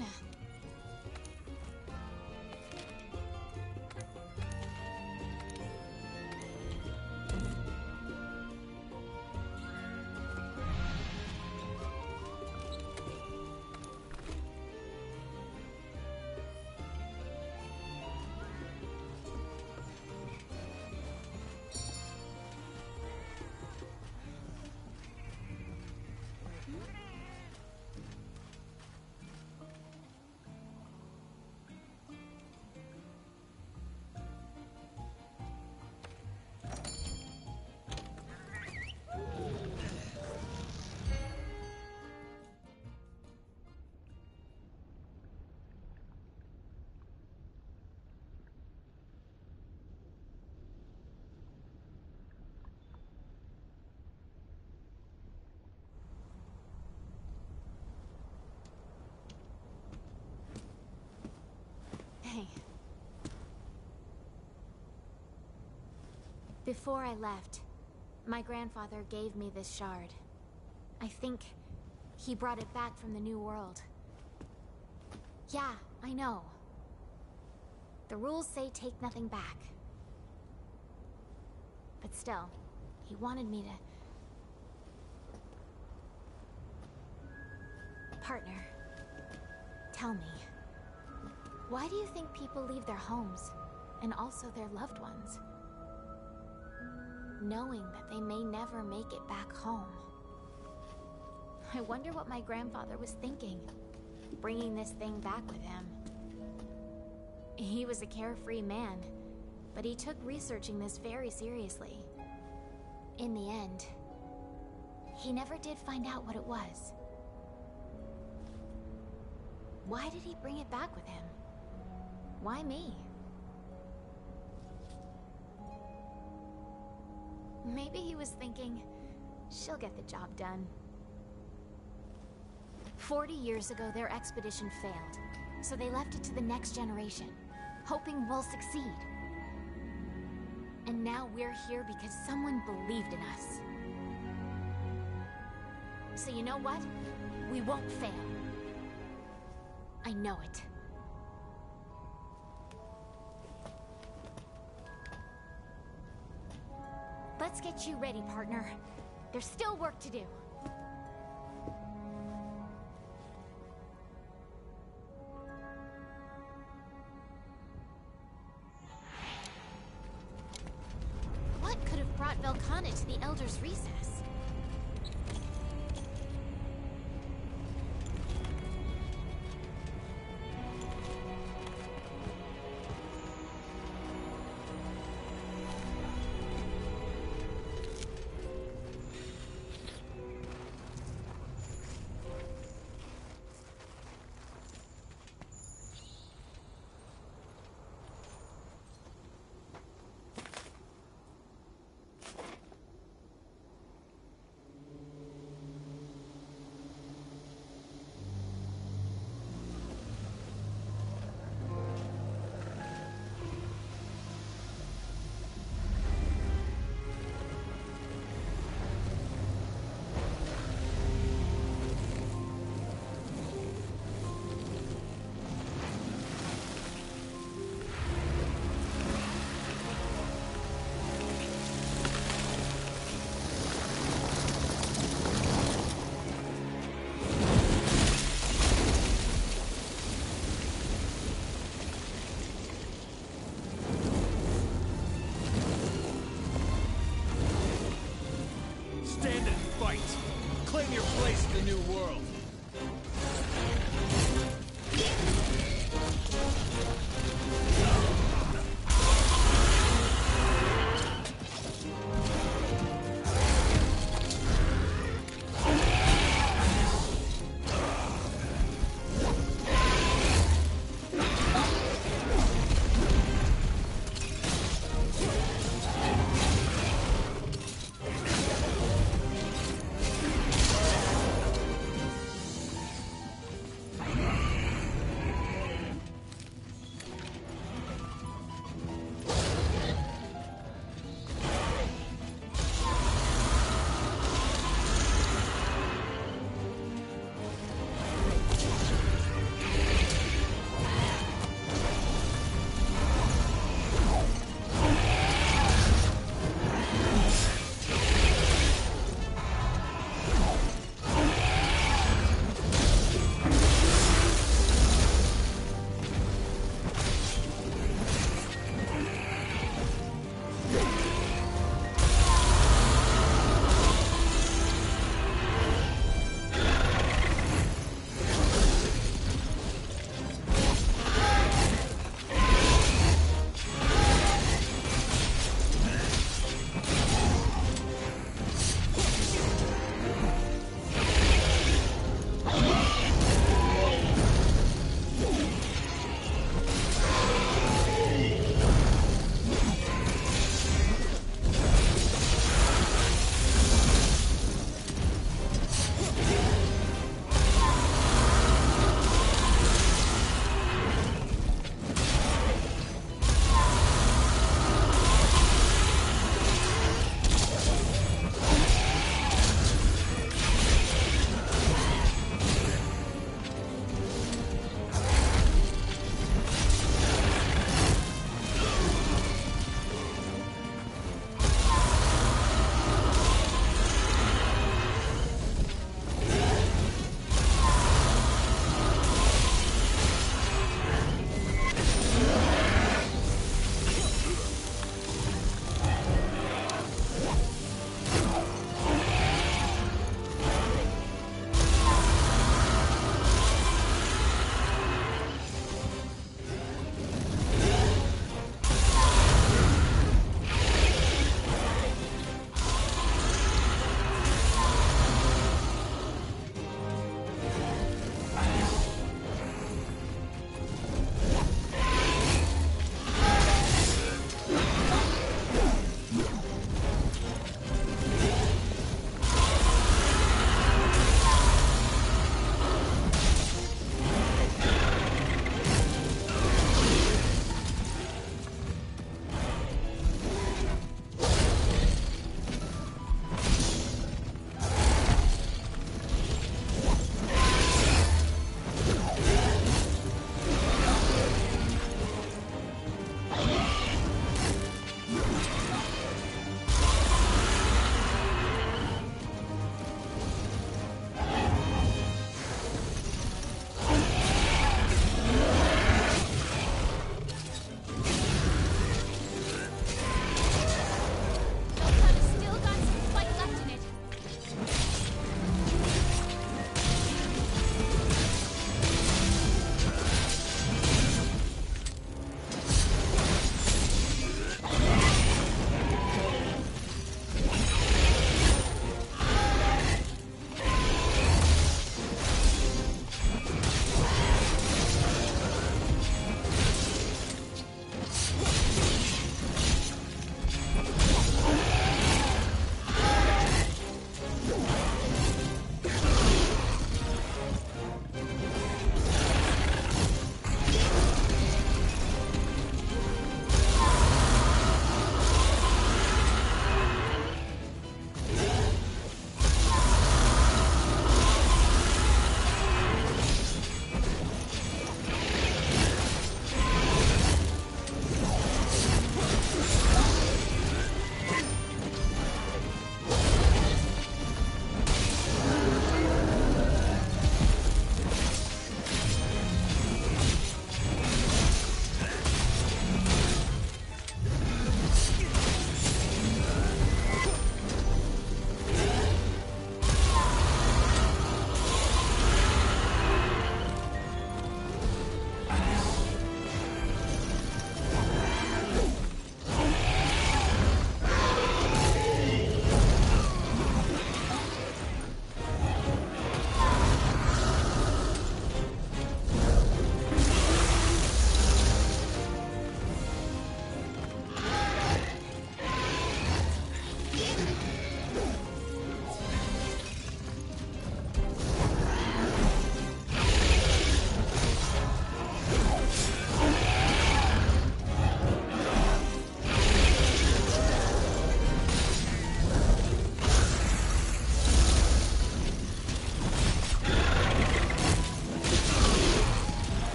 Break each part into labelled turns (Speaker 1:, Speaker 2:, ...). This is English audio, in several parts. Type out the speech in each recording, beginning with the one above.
Speaker 1: Anna. Hey. Before I left, my grandfather gave me this shard. I think he brought it back from the New World. Yeah, I know. The rules say take nothing back. But still, he wanted me to... Partner, tell me. Why do you think people leave their homes, and also their loved ones, knowing that they may never make it back home? I wonder what my grandfather was thinking, bringing this thing back with him. He was a carefree man, but he took researching this very seriously. In the end, he never did find out what it was. Why did he bring it back with him? Why me? Maybe he was thinking, she'll get the job done. 40 years ago, their expedition failed, so they left it to the next generation, hoping we'll succeed. And now we're here because someone believed in us. So you know what? We won't fail. I know it. Let's get you ready, partner. There's still work to do. What could have brought Velkhana to the Elder's Recess?
Speaker 2: Claim your place in the new world.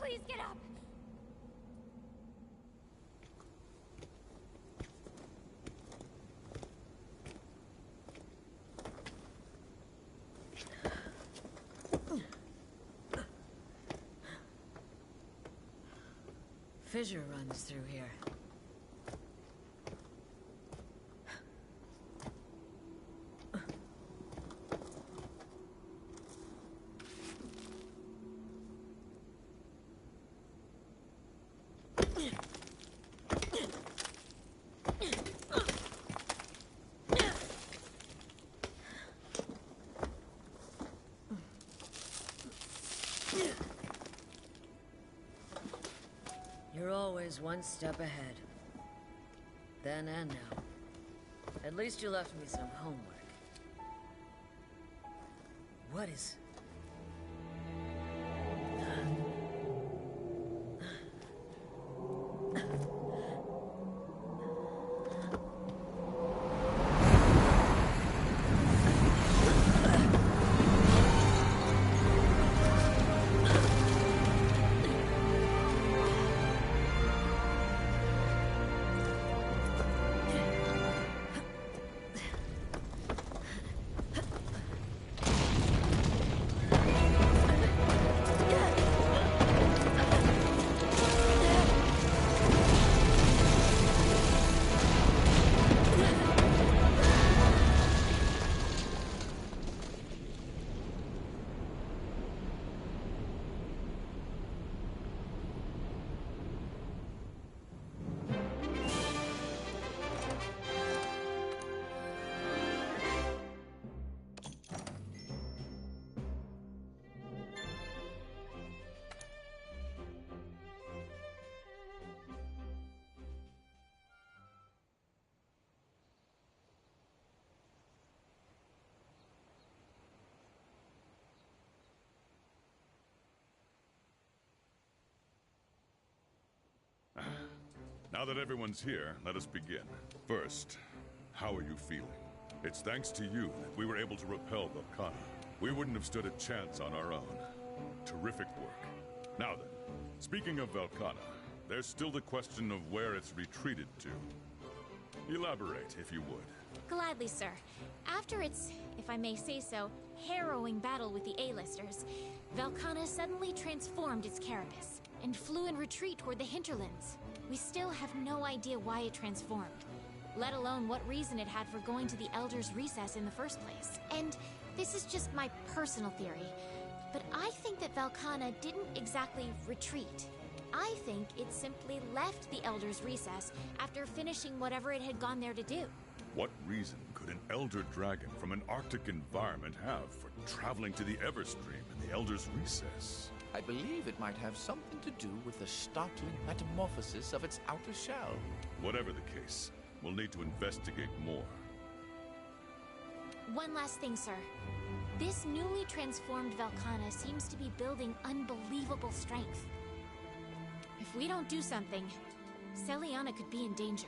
Speaker 1: Please get up!
Speaker 3: Fissure runs through here. You're always one step ahead. Then and now. At least you left me some homework. What is...
Speaker 4: Now that everyone's here, let us begin. First, how are you feeling? It's thanks to you that we were able to repel Velkhana. We wouldn't have stood a chance on our own. Terrific work. Now then, speaking of Velkhana, there's still the question of where it's retreated to. Elaborate, if you would.
Speaker 1: Gladly, sir. After its, if I may say so, harrowing battle with the A-listers, Velkhana suddenly transformed its carapace and flew in retreat toward the hinterlands. We still have no idea why it transformed, let alone what reason it had for going to the Elder's Recess in the first place. And this is just my personal theory, but I think that Velkhana didn't exactly retreat. I think it simply left the Elder's Recess after finishing whatever it had gone there to do.
Speaker 4: What reason could an Elder Dragon from an Arctic environment have for traveling to the Everstream in the Elder's Recess?
Speaker 5: I believe it might have something to do with the startling metamorphosis of its outer shell.
Speaker 4: Whatever the case, we'll need to investigate more.
Speaker 1: One last thing, sir. This newly transformed Velkhana seems to be building unbelievable strength. If we don't do something, Celiana could be in danger.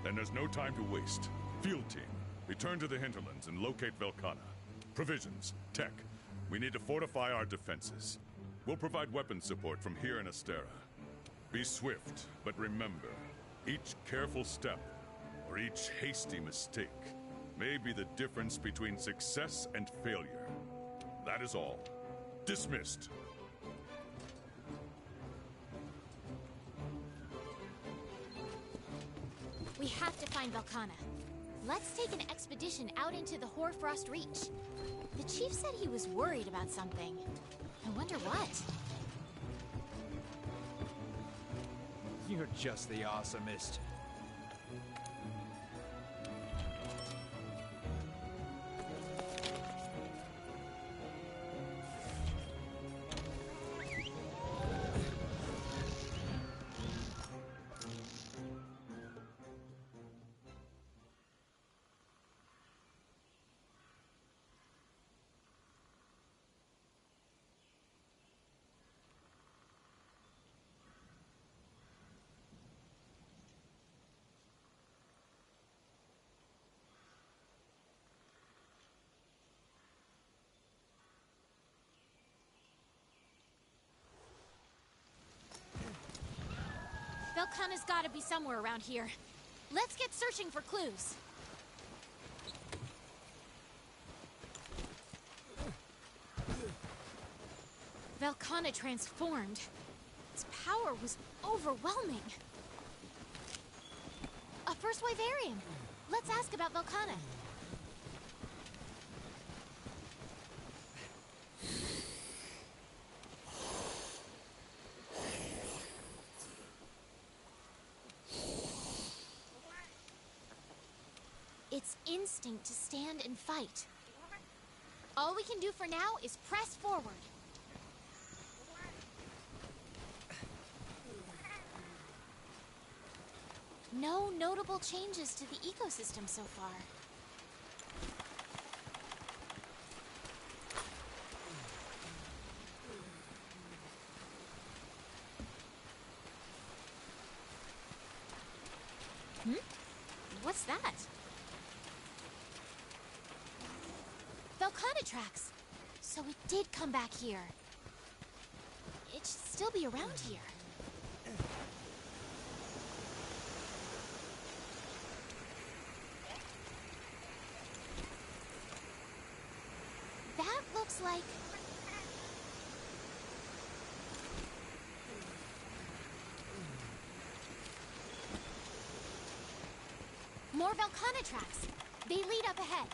Speaker 4: Then there's no time to waste. Field team, return to the hinterlands and locate Velkhana. Provisions, tech. We need to fortify our defenses. We'll provide weapon support from here in Astera. Be swift, but remember, each careful step, or each hasty mistake, may be the difference between success and failure. That is all. Dismissed.
Speaker 1: We have to find Velkhana. Let's take an expedition out into the Hoarfrost Reach. The chief said he was worried about something. I wonder what?
Speaker 2: You're just the awesomest.
Speaker 1: Velkhana's gotta be somewhere around here. Let's get searching for clues. Velkhana transformed. Its power was overwhelming. A first Wyverian. Let's ask about Velkhana. Its instinct to stand and fight. All we can do for now is press forward. No notable changes to the ecosystem so far. What's that? Velkhana tracks! So it did come back here. It should still be around here. That looks like... more Velkhana tracks. They lead up ahead.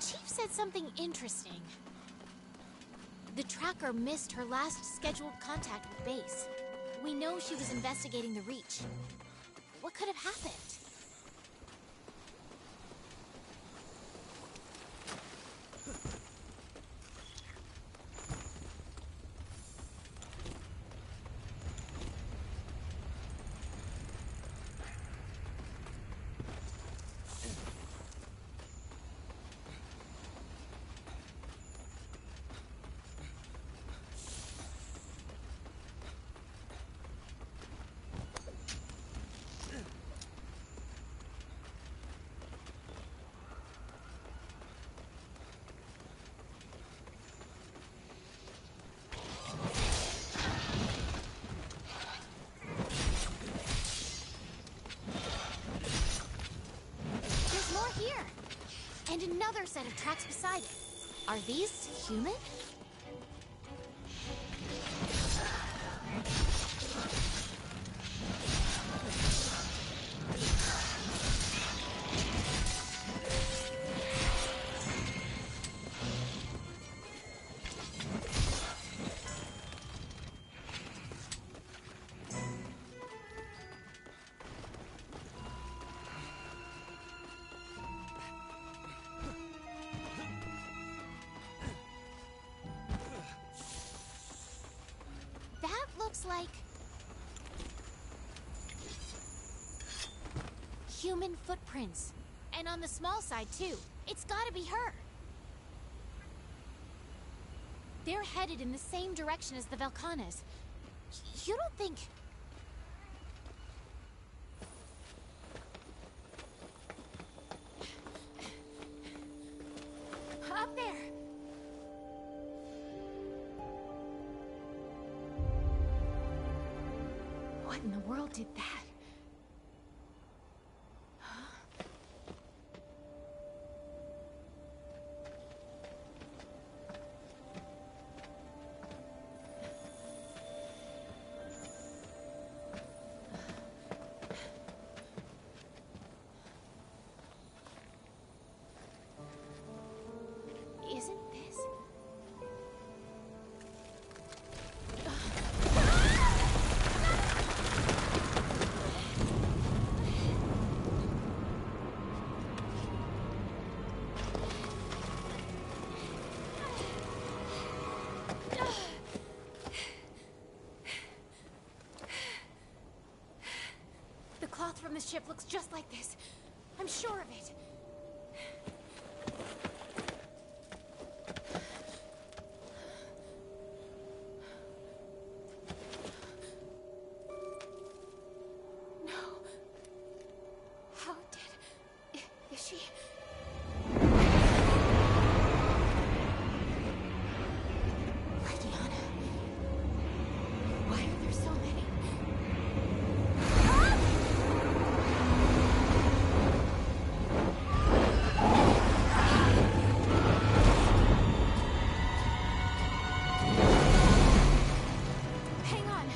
Speaker 1: Chief said something interesting. The tracker missed her last scheduled contact with base. We know she was investigating the Reach. What could have happened? And another set of tracks beside it. Are these human? Looks like human footprints. And on the small side, too. It's gotta be her. They're headed in the same direction as the Velkhanas. You don't think... Up there! What in the world did that? Isn't this... from this ship looks just like this. I'm sure of it. No. How did... Is she... Legiana? Why are there so many? Ah! Hang on.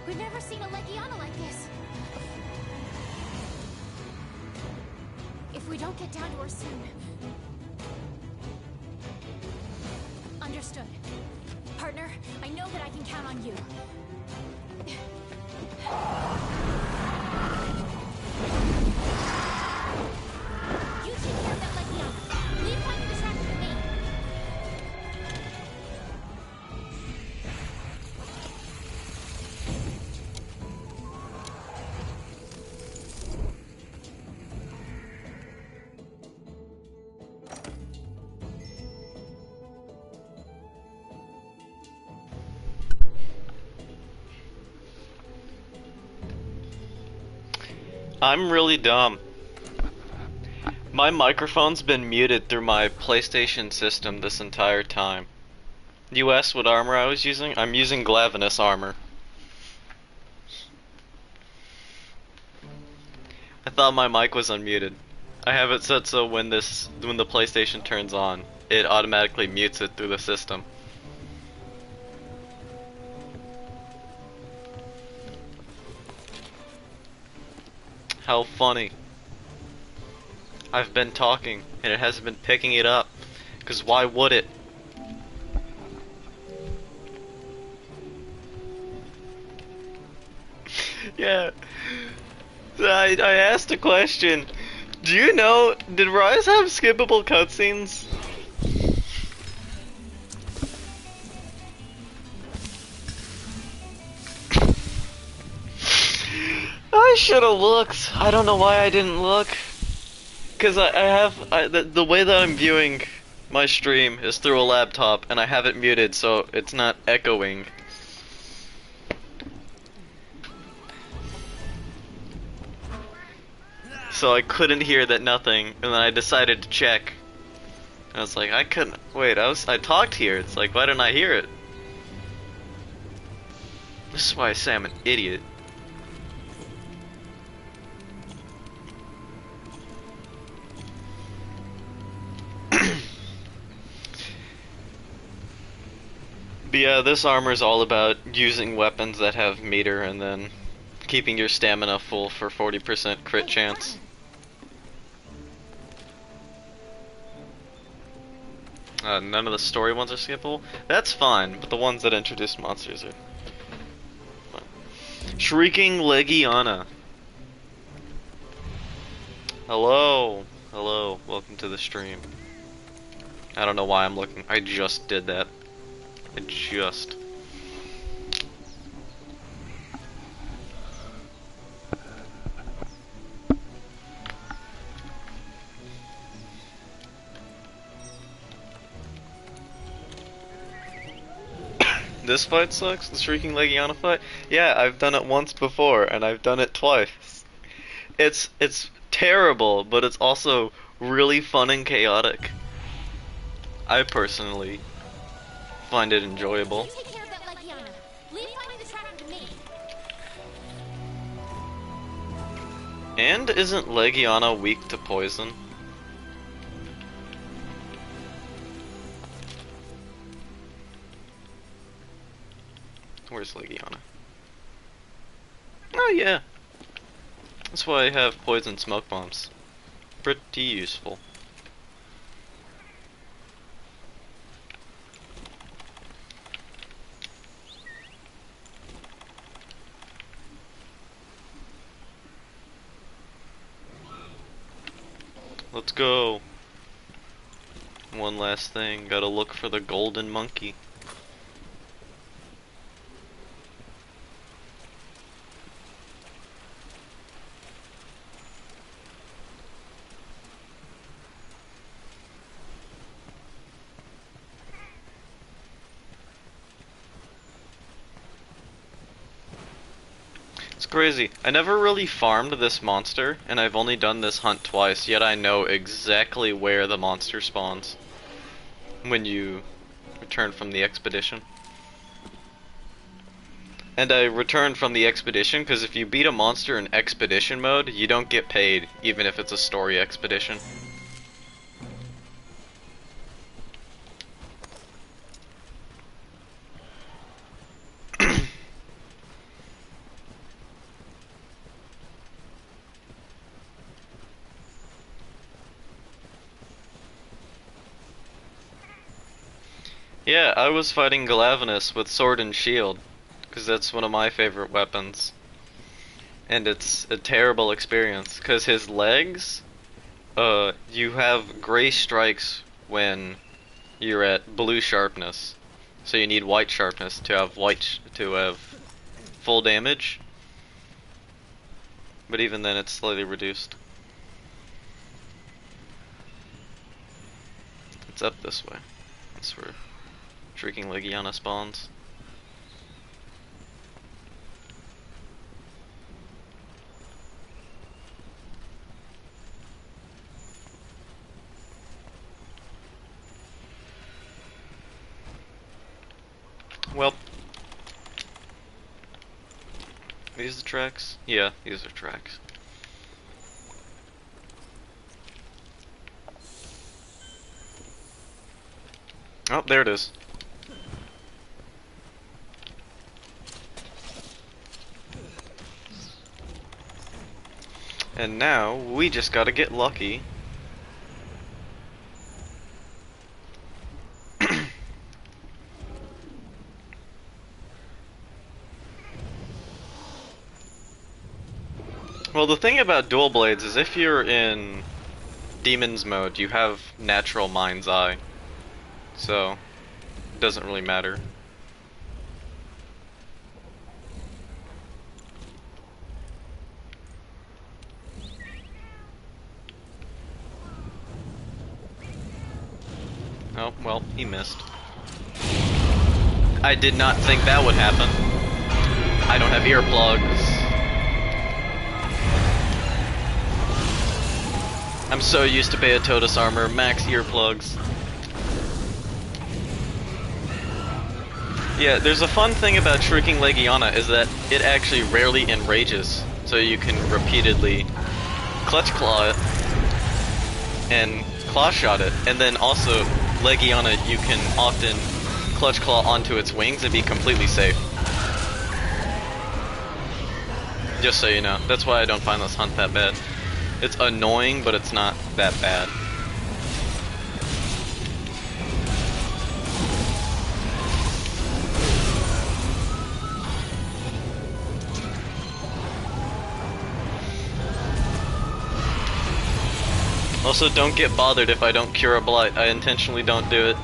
Speaker 1: We've never seen a Legiana like this. If we don't get down to her soon... Understood. Partner, I know that I can count on you. You take care of that Legiana. Leave finding the tracker to me.
Speaker 6: I'm really dumb. My microphone's been muted through my PlayStation system this entire time. You asked what armor I was using? I'm using Glavenus armor. I thought my mic was unmuted. I have it set so when the PlayStation turns on, it automatically mutes it through the system. How funny. I've been talking, and it hasn't been picking it up. 'Cause why would it? Yeah. I asked a question. Do you know, did Rise have skippable cutscenes? I should have looked. I don't know why I didn't look. Cause the way that I'm viewing my stream is through a laptop, and I have it muted so it's not echoing. So I couldn't hear that nothing, and then I decided to check. I was like, I couldn't wait. I talked here. It's like, why didn't I hear it? This is why I say I'm an idiot. But yeah, this armor is all about using weapons that have meter and then keeping your stamina full for 40% crit chance. None of the story ones are skippable. That's fine, but the ones that introduce monsters are fine. Shrieking Legiana. Hello. Hello. Welcome to the stream. I don't know why I'm looking. I just did that. This fight sucks? The Shrieking Legiana fight? Yeah, I've done it once before, and I've done it twice. It's terrible, but it's also really fun and chaotic. I personally find it enjoyable.
Speaker 1: Take care of that Legiana. Leave finding the tracker to me.
Speaker 6: And isn't Legiana weak to poison? Where's Legiana? Oh yeah. That's why I have poison smoke bombs. Pretty useful. Let's go. One last thing, gotta look for the golden monkey. crazy. I never really farmed this monster, and I've only done this hunt twice, yet I know exactly where the monster spawns when you return from the expedition. And I returned from the expedition because if you beat a monster in expedition mode, you don't get paid, even if it's a story expedition. Yeah, I was fighting Galavinus with sword and shield, because that's one of my favorite weapons. And it's a terrible experience, because his legs, you have gray strikes when you're at blue sharpness. So you need white sharpness to have full damage. But even then it's slightly reduced. It's up this way. That's where Shrieking Legiana spawns. Well, these the tracks? Yeah, these are tracks. Oh, there it is. And now, we just gotta get lucky. Well, the thing about dual blades is if you're in Demon's mode, you have natural mind's eye. So, it doesn't really matter. Oh, well, he missed. I did not think that would happen. I don't have earplugs. I'm so used to Beatotus armor, max earplugs. Yeah, there's a fun thing about Shrieking Legiana is that it actually rarely enrages, so you can repeatedly clutch claw it and claw shot it, and then also Legiana you can often clutch claw onto its wings and be completely safe. Just so you know, that's why I don't find this hunt that bad. It's annoying, but it's not that bad. Also, don't get bothered if I don't cure a blight. I intentionally don't do it.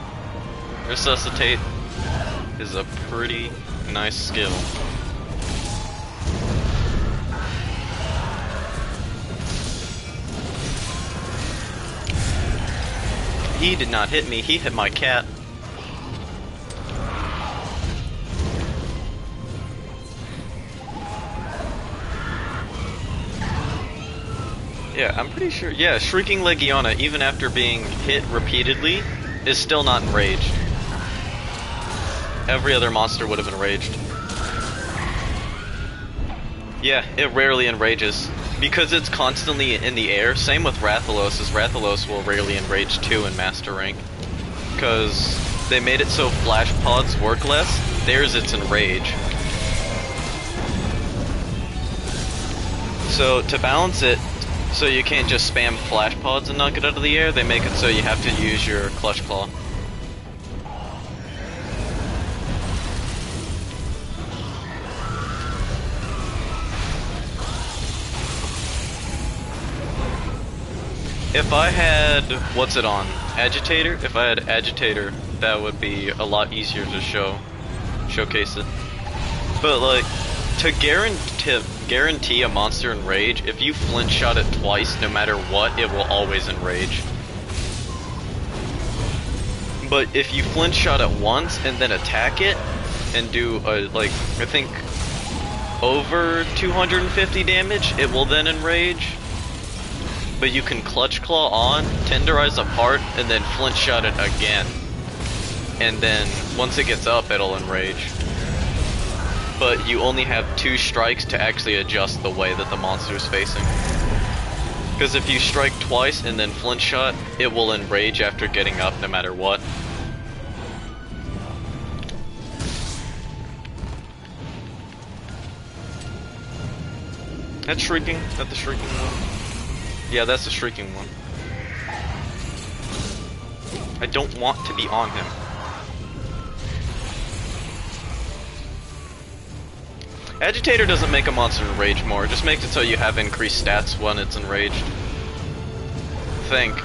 Speaker 6: Resuscitate is a pretty nice skill. He did not hit me, he hit my cat. Yeah, I'm pretty sure. Yeah, Shrieking Legiana, even after being hit repeatedly, is still not enraged. Every other monster would have enraged. Yeah, it rarely enrages. Because it's constantly in the air, same with Rathalos, as Rathalos will rarely enrage too in Master Rank. Because they made it so flash pods work less, theirs it's enrage. So to balance it, so you can't just spam flash pods and knock it out of the air, they make it so you have to use your Clutch Claw. If I had, what's it on? Agitator? If I had Agitator, that would be a lot easier to showcase it. But like, to guarantee a monster enrage, if you flinch shot it twice, no matter what, it will always enrage. But if you flinch shot it once and then attack it, and do a, like, I think over 250 damage, it will then enrage. But you can Clutch Claw on, Tenderize apart, and then Flint Shot it again. And then, once it gets up, it'll enrage. But you only have 2 strikes to actually adjust the way that the monster is facing. Because if you strike twice and then Flint Shot, it will enrage after getting up no matter what. That's Shrieking? Is that the Shrieking one? Yeah, that's the Shrieking one. I don't want to be on him. Agitator doesn't make a monster enrage more, it just makes it so you have increased stats when it's enraged. Think.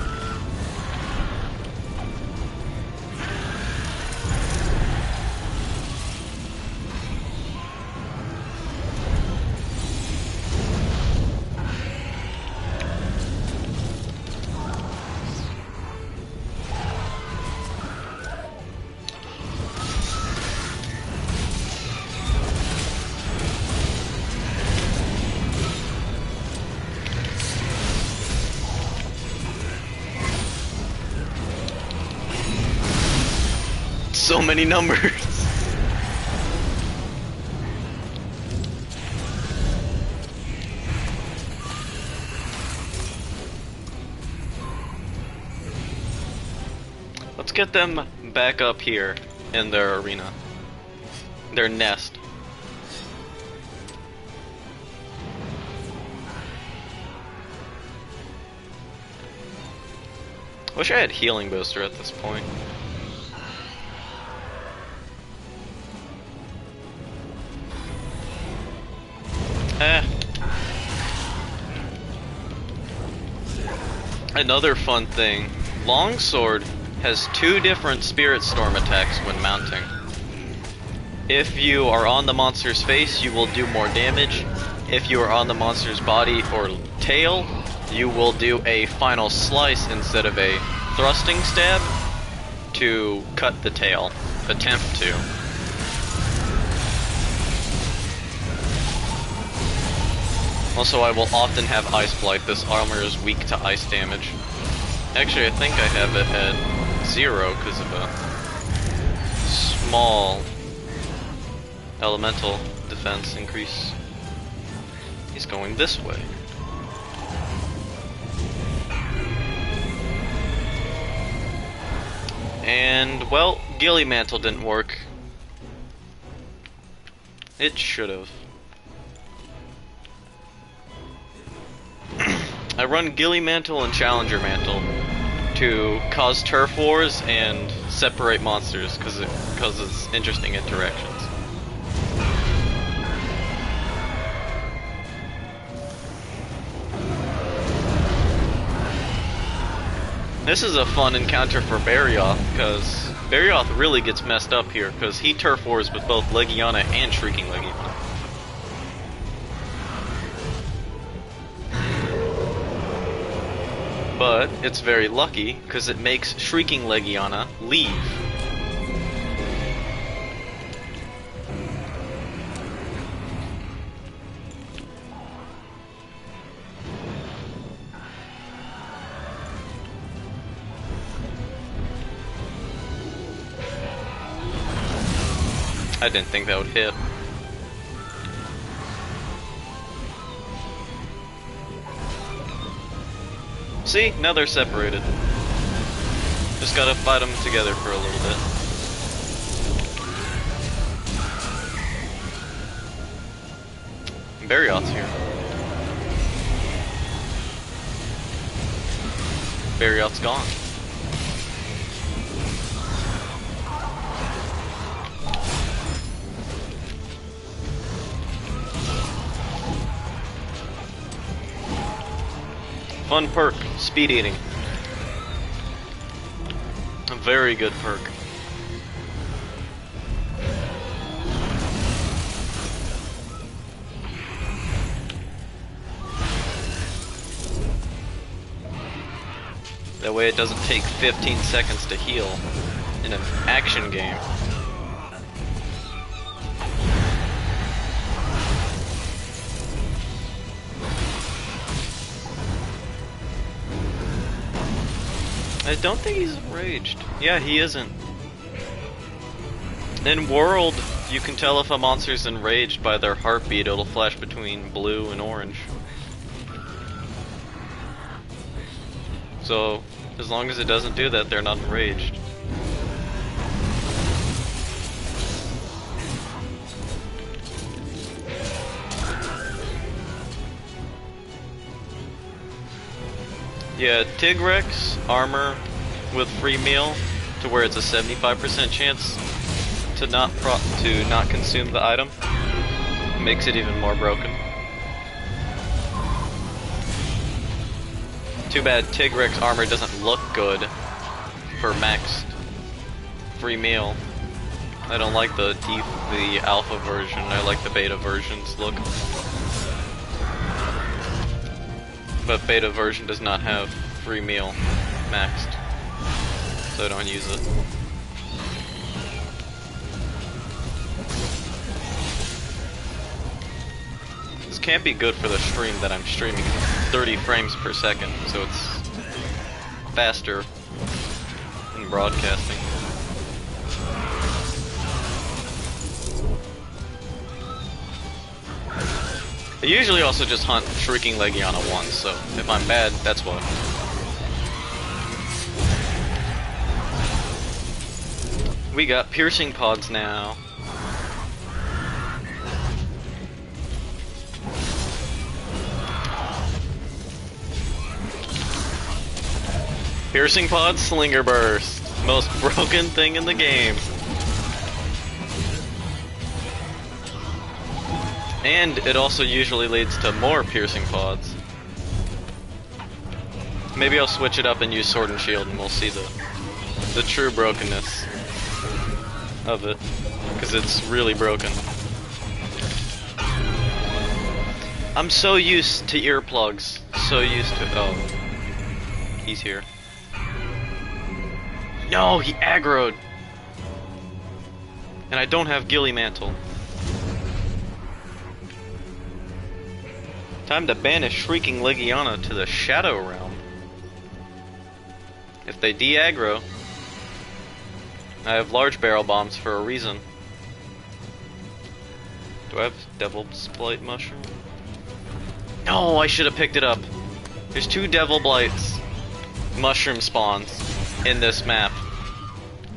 Speaker 6: So many numbers. Let's get them back up here in their arena. Their nest. Wish I had Healing Booster at this point. Another fun thing, Longsword has 2 different Spirit Storm attacks when mounting. If you are on the monster's face, you will do more damage. If you are on the monster's body or tail, you will do a final slice instead of a thrusting stab to cut the tail. Attempt to. Also, I will often have Ice Blight. This armor is weak to ice damage. Actually, I think I have it at 0 because of a small elemental defense increase. He's going this way. And, well, Gilly Mantle didn't work. It should have. I run Gilly Mantle and Challenger Mantle to cause turf wars and separate monsters because it causes interesting interactions. This is a fun encounter for Barioth because Barioth really gets messed up here because he turf wars with both Legiana and Shrieking Legiana. But it's very lucky because it makes Shrieking Legiana leave. I didn't think that would hit. See? Now they're separated. Just gotta fight them together for a little bit. Barioth's here. Barioth's gone. Fun perk, speed eating. A very good perk. That way it doesn't take 15 seconds to heal in an action game. I don't think he's enraged. Yeah, he isn't. In World, you can tell if a monster's enraged by their heartbeat. It'll flash between blue and orange. So, as long as it doesn't do that, they're not enraged. Yeah, Tigrex armor with free meal to where it's a 75% chance to not consume the item makes it even more broken. Too bad Tigrex armor doesn't look good for maxed free meal. I don't like the alpha version. I like the beta version's look. But beta version does not have free meal maxed, so I don't use it. This can't be good for the stream that I'm streaming 30 frames per second, so it's faster in broadcasting. I usually also just hunt Shrieking Legiana once, so if I'm bad, that's why. We got piercing pods now. Piercing pod, Slinger Burst. Most broken thing in the game. And it also usually leads to more piercing pods. Maybe I'll switch it up and use Sword and Shield and we'll see the true brokenness of it. Because it's really broken. I'm so used to earplugs. So used to... Oh. He's here. No, he aggroed! And I don't have Ghillie Mantle. Time to banish Shrieking Legiana to the Shadow Realm. If they de-aggro, I have large barrel bombs for a reason. Do I have Devil Blight Mushroom? No, I should have picked it up. There's 2 Devil Blights mushroom spawns in this map.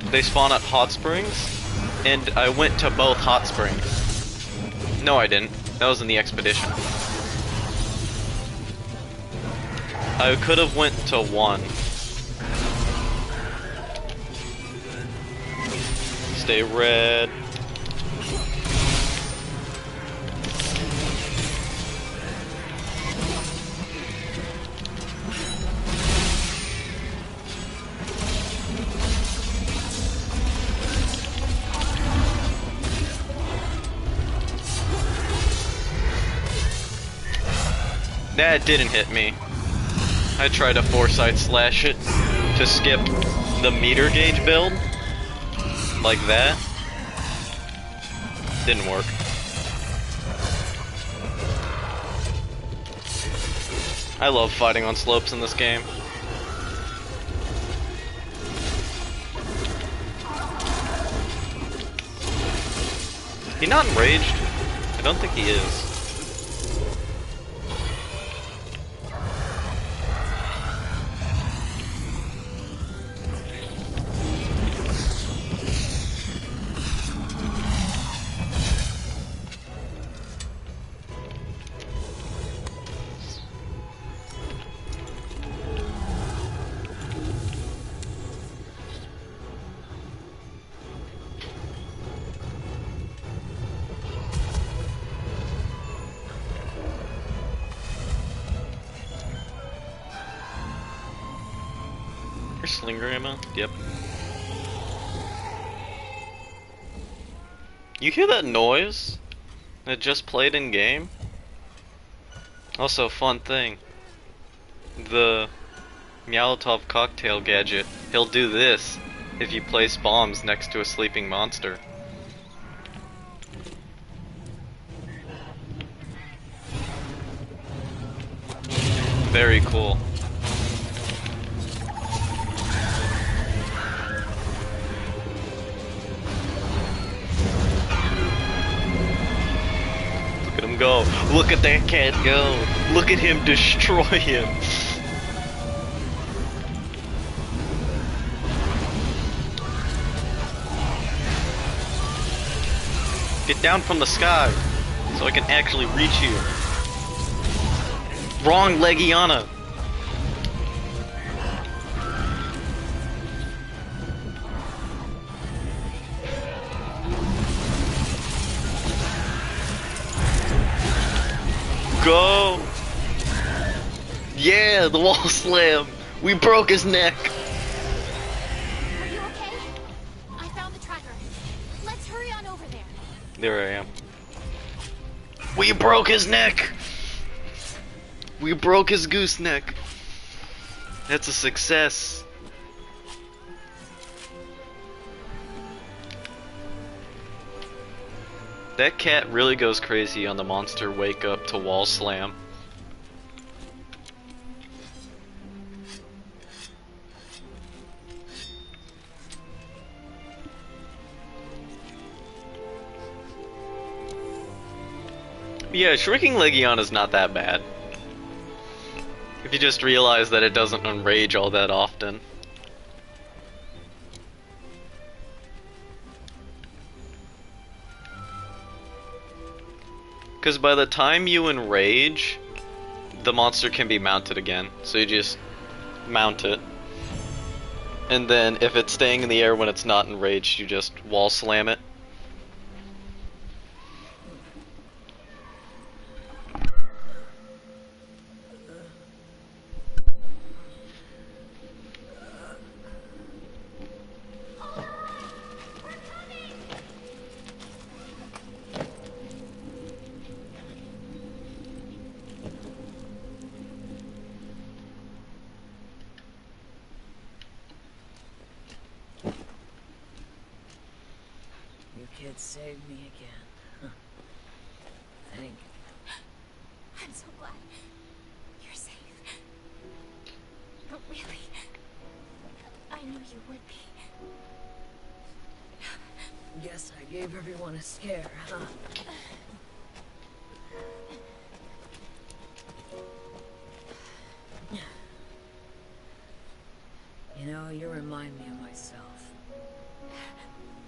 Speaker 6: They spawn at hot springs, and I went to both hot springs. No, I didn't. That was in the expedition. I could have went to 1. Stay red. That didn't hit me. I tried to foresight slash it to skip the meter gauge build. Like that. Didn't work. I love fighting on slopes in this game. He not enraged? I don't think he is. Slinger ammo? Yep. You hear that noise? It just played in game? Also, fun thing. The Molotov cocktail gadget, he'll do this if you place bombs next to a sleeping monster. Very cool. Look at that cat go. Look at him destroy him. Get down from the sky so I can actually reach you. Wrong Legiana. Go! Yeah, the wall slam. We broke his neck.
Speaker 1: Are you okay? I found the tracker. Let's hurry on over there.
Speaker 6: There I am. We broke his neck. We broke his gooseneck. That's a success. That cat really goes crazy on the monster wake up to wall slam. Yeah, Shrinking Legiana's not that bad. If you just realize that it doesn't enrage all that often. Because by the time you enrage, the monster can be mounted again. So you just mount it. And then if it's staying in the air when it's not enraged, you just wall slam it.
Speaker 3: Kids saved me again. Huh. Thank you.
Speaker 1: I'm so glad you're safe. But really, I knew you would be.
Speaker 3: Guess I gave everyone a scare, huh? You know, you remind me of myself.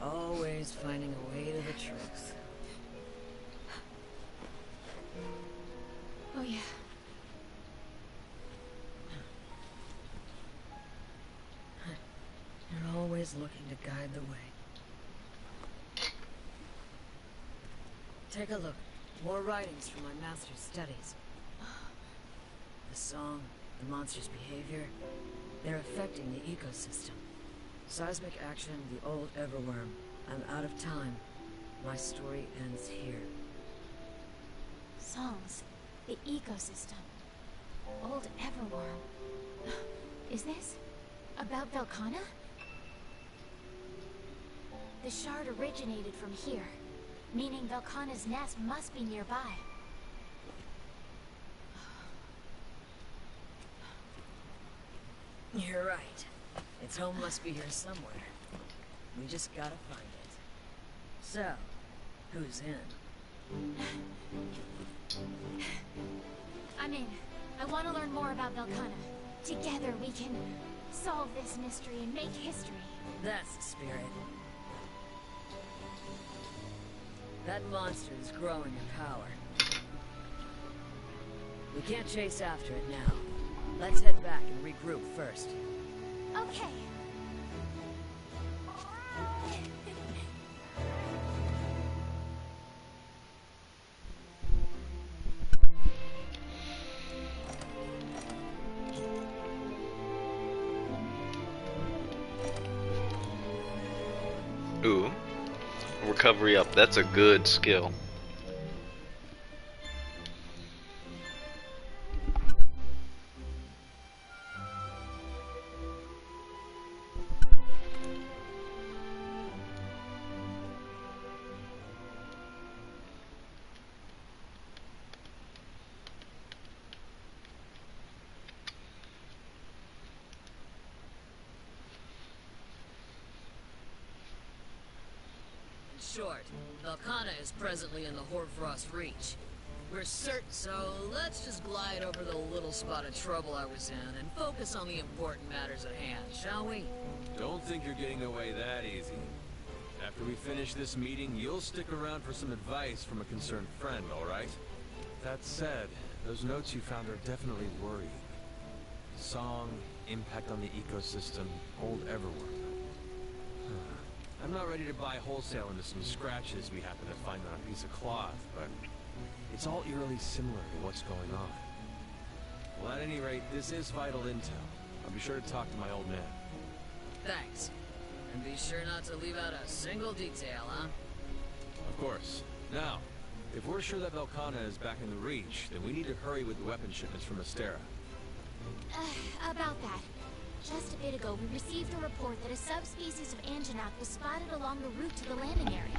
Speaker 3: Always finding a way to the truth.
Speaker 1: Oh yeah.
Speaker 3: You're always looking to guide the way. Take a look. More writings from my master's studies. The song, the monster's behavior, they're affecting the ecosystem. Seismic action, the old Everworm. I'm out of time. My story ends here.
Speaker 1: Songs, the ecosystem, old Everworm. Is this about Velkhana? The shard originated from here, meaning Velkhana's nest must be nearby.
Speaker 3: You're right. Its home must be here somewhere. We just gotta find it. So, who's in?
Speaker 1: I'm in. I want to learn more about Velkhana. Together we can solve this mystery and make history.
Speaker 3: That's the spirit. That monster is growing in power. We can't chase after it now. Let's head back and regroup first.
Speaker 1: Okay.
Speaker 6: Ooh. Recovery up. That's a good skill.
Speaker 3: Short, Velkhana is presently in the Hoarfrost Reach. We're certain, so let's just glide over the little spot of trouble I was in and focus on the important matters at hand, shall we?
Speaker 7: Don't think you're getting away that easy. After we finish this meeting, you'll stick around for some advice from a concerned friend, all right? That said, those notes you found are definitely worrying. Song, impact on the ecosystem, old Everworld. I'm not ready to buy wholesale into some scratches we happen to find on a piece of cloth, but it's all eerily similar to what's going on. Well, at any rate, this is vital intel. I'll be sure to talk to my old man.
Speaker 3: Thanks. And be sure not to leave out a single detail, huh?
Speaker 7: Of course. Now, if we're sure that Velkhana is back in the Reach, then we need to hurry with the weapon shipments from Astera.
Speaker 1: About that. Just a bit ago, we received a report that a subspecies of Anjanath was spotted along the route to the landing area.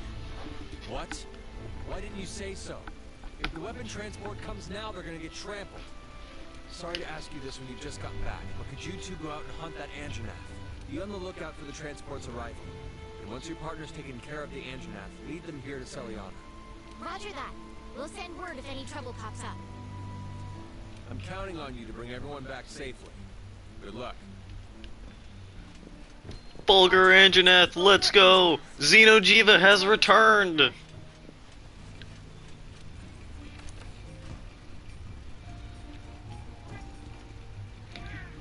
Speaker 7: What? Why didn't you say so? If the weapon transport comes now, they're gonna get trampled. Sorry to ask you this when you just got back, but could you two go out and hunt that Anjanath? Be on the lookout for the transport's arrival. And once your partner's taken care of the Anjanath, lead them here to Celiana.
Speaker 1: Roger that. We'll send word if any trouble pops up.
Speaker 7: I'm counting on you to bring everyone back safely. Good luck.
Speaker 6: Bulgur Anjanath, let's go! Xenojiva has returned!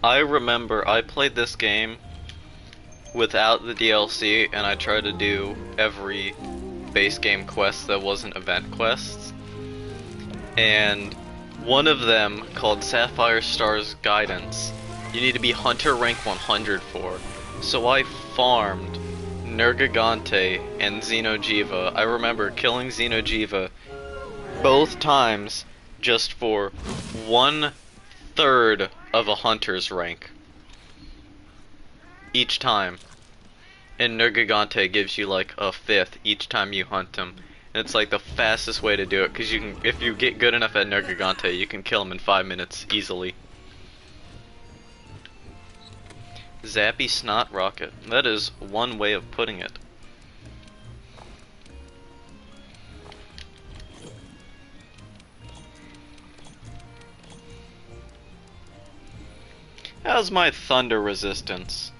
Speaker 6: I remember I played this game without the DLC, and I tried to do every base game quest that wasn't event quests. And one of them, called Sapphire Star's Guidance, you need to be Hunter rank 100 for. So I farmed Nergigante and Xenojiva. I remember killing Xenojiva both times just for 1/3 of a Hunter's rank. Each time. And Nergigante gives you like a 5th each time you hunt him. And it's like the fastest way to do it, because you can, if you get good enough at Nergigante, you can kill him in 5 minutes easily. Zappy Snot Rocket. That is one way of putting it. How's my thunder resistance?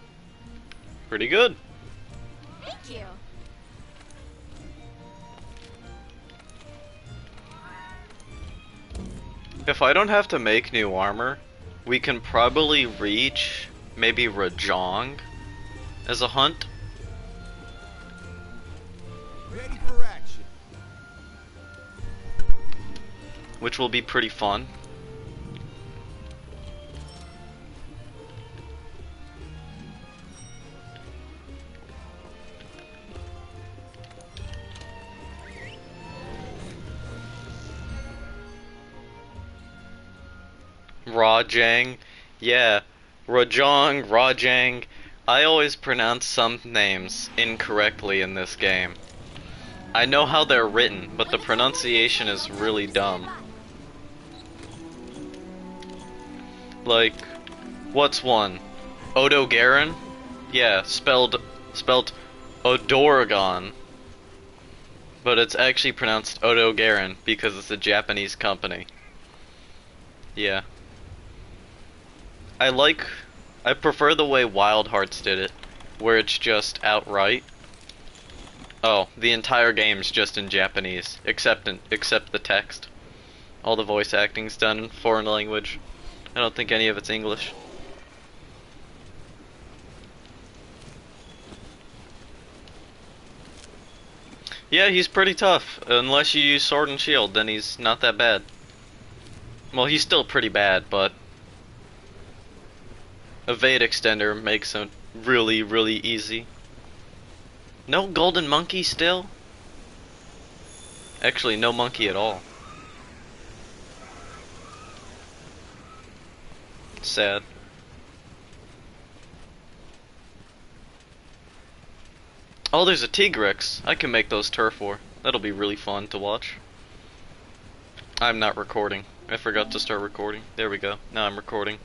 Speaker 6: Pretty good.
Speaker 1: Thank you.
Speaker 6: If I don't have to make new armor, we can probably reach maybe Rajong as a hunt.
Speaker 2: Ready for action.
Speaker 6: Which will be pretty fun. Rajang, yeah, Rajong, Rajang. I always pronounce some names incorrectly in this game. I know how they're written, but the pronunciation is really dumb. Like, what's one? Odogaron? Yeah, spelled Odoragon. But it's actually pronounced Odogaron because it's a Japanese company. Yeah. I prefer the way Wild Hearts did it, where it's just outright. Oh, the entire game's just in Japanese, except the text. All the voice acting's done in foreign language. I don't think any of it's English. Yeah, he's pretty tough. Unless you use Sword and Shield, then he's not that bad. Well, he's still pretty bad, but Evade Extender makes him really, really easy. No golden monkey still? Actually, no monkey at all. Sad. Oh, there's a Tigrex. I can make those turf war. That'll be really fun to watch. I'm not recording. I forgot to start recording. There we go. Now I'm recording.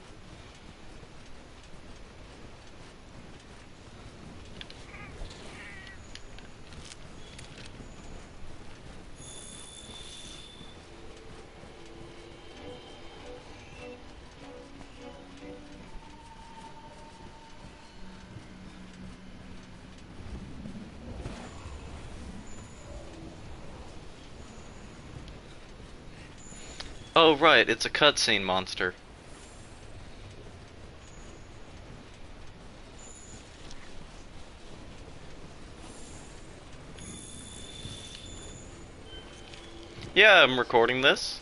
Speaker 6: Oh, right, it's a cutscene monster. Yeah, I'm recording this.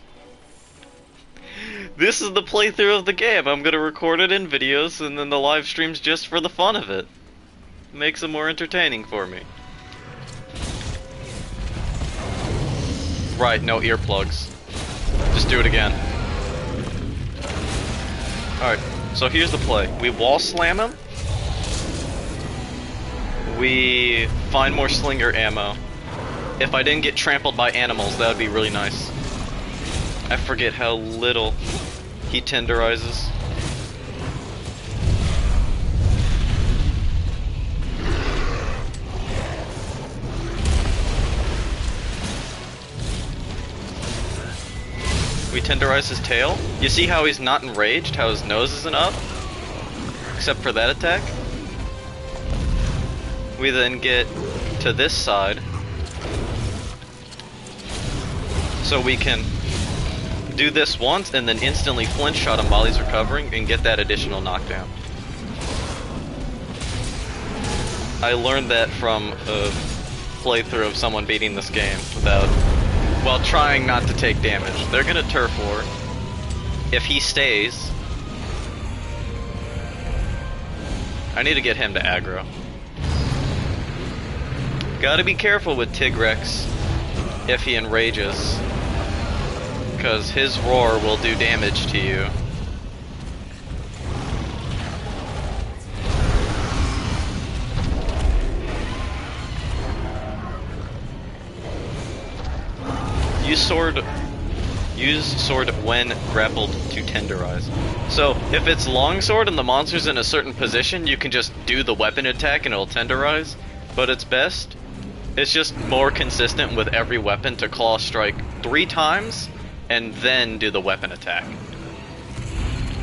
Speaker 6: This is the playthrough of the game. I'm gonna record it in videos, and then the live stream's just for the fun of it. Makes it more entertaining for me. Right, no earplugs. Just do it again. Alright, so here's the play. We wall slam him. We find more slinger ammo. If I didn't get trampled by animals, that would be really nice. I forget how little he tenderizes. We tenderize his tail. You see how he's not enraged? How his nose isn't up? Except for that attack. We then get to this side. So we can do this once and then instantly flinch shot him while he's recovering and get that additional knockdown. I learned that from a playthrough of someone beating this game without, while trying not to take damage. They're gonna turf war. If he stays, I need to get him to aggro. Gotta be careful with Tigrex if he enrages, because his roar will do damage to you. Use sword when grappled to tenderize. So, if it's longsword and the monster's in a certain position, you can just do the weapon attack and it'll tenderize. But it's just more consistent with every weapon to claw strike 3 times and then do the weapon attack.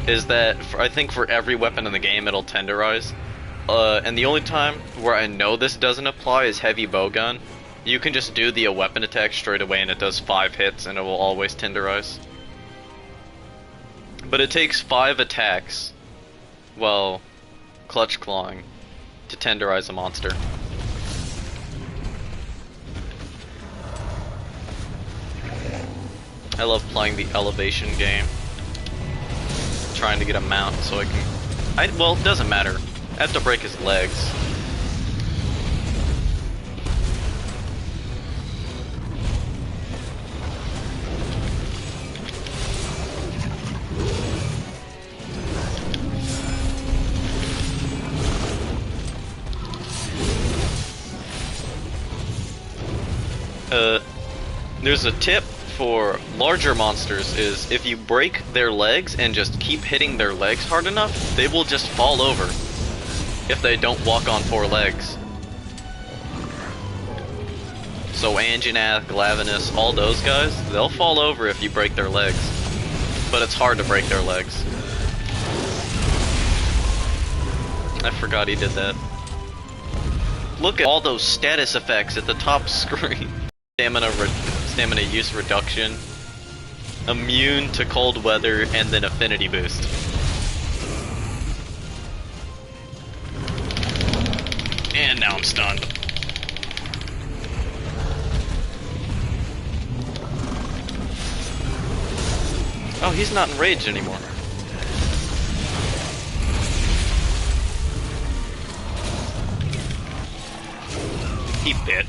Speaker 6: Is that, I think for every weapon in the game it'll tenderize. And the only time where I know this doesn't apply is heavy bowgun. You can just do the weapon attack straight away and it does 5 hits and it will always tenderize. But it takes 5 attacks, well, clutch clawing, to tenderize a monster. I love playing the elevation game. Trying to get a mount so I can... well, it doesn't matter. I have to break his legs. There's a tip for larger monsters is if you break their legs and just keep hitting their legs hard enough, they will just fall over if they don't walk on 4 legs. So Anjanath, Glavenus, all those guys, they'll fall over if you break their legs. But it's hard to break their legs. I forgot he did that. Look at all those status effects at the top screen. Stamina use reduction, immune to cold weather, and then affinity boost. And now I'm stunned. Oh, he's not enraged anymore. He bit.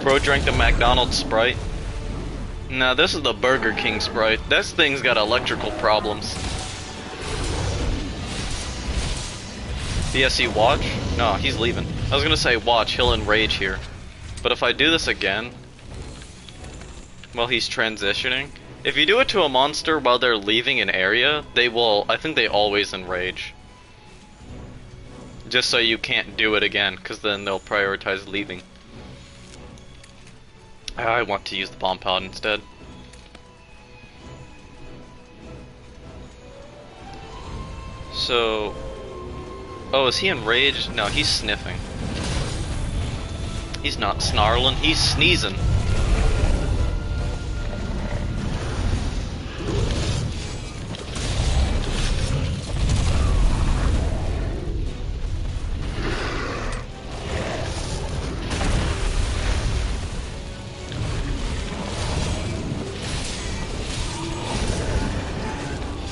Speaker 6: Bro drank the McDonald's Sprite. Nah, this is the Burger King Sprite. This thing's got electrical problems. DSC watch? No, he's leaving. I was gonna say watch, he'll enrage here. But if I do this again, while he's transitioning, if you do it to a monster while they're leaving an area, they will, I think they always enrage. Just so you can't do it again, because then they'll prioritize leaving. I want to use the bomb pod instead. So... oh, is he enraged? No, he's sniffing. He's not snarling, he's sneezing.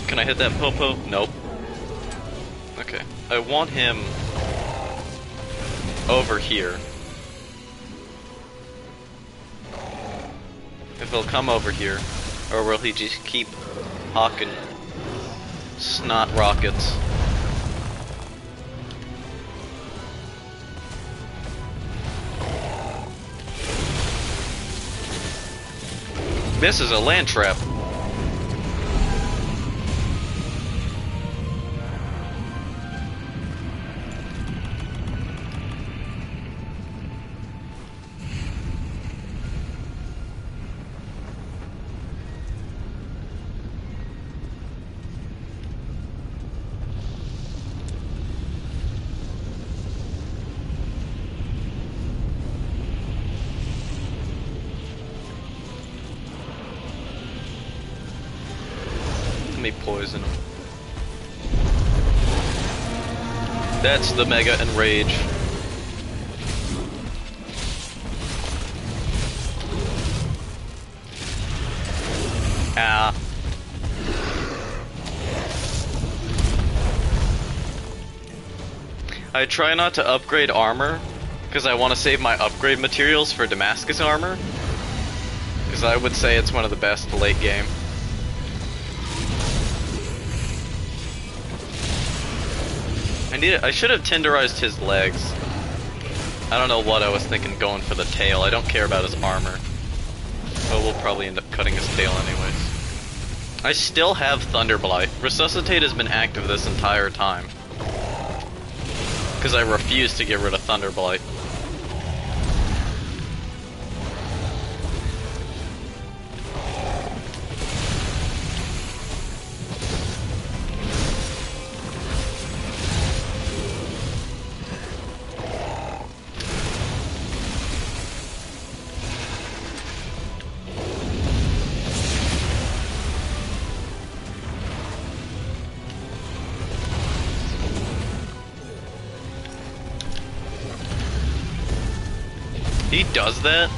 Speaker 6: Can I hit that popo? Nope. Okay. I want him over here. If he'll come over here, or will he just keep hawking snot rockets? This is a land trap. Let me poison him. That's the Mega Enrage. Ah. I try not to upgrade armor, because I want to save my upgrade materials for Damascus armor. Because I would say it's one of the best late game. I should have tenderized his legs. I don't know what I was thinking going for the tail. I don't care about his armor. But we'll probably end up cutting his tail anyways. I still have Thunderblight. Resuscitate has been active this entire time. Because I refuse to get rid of Thunderblight. He does that?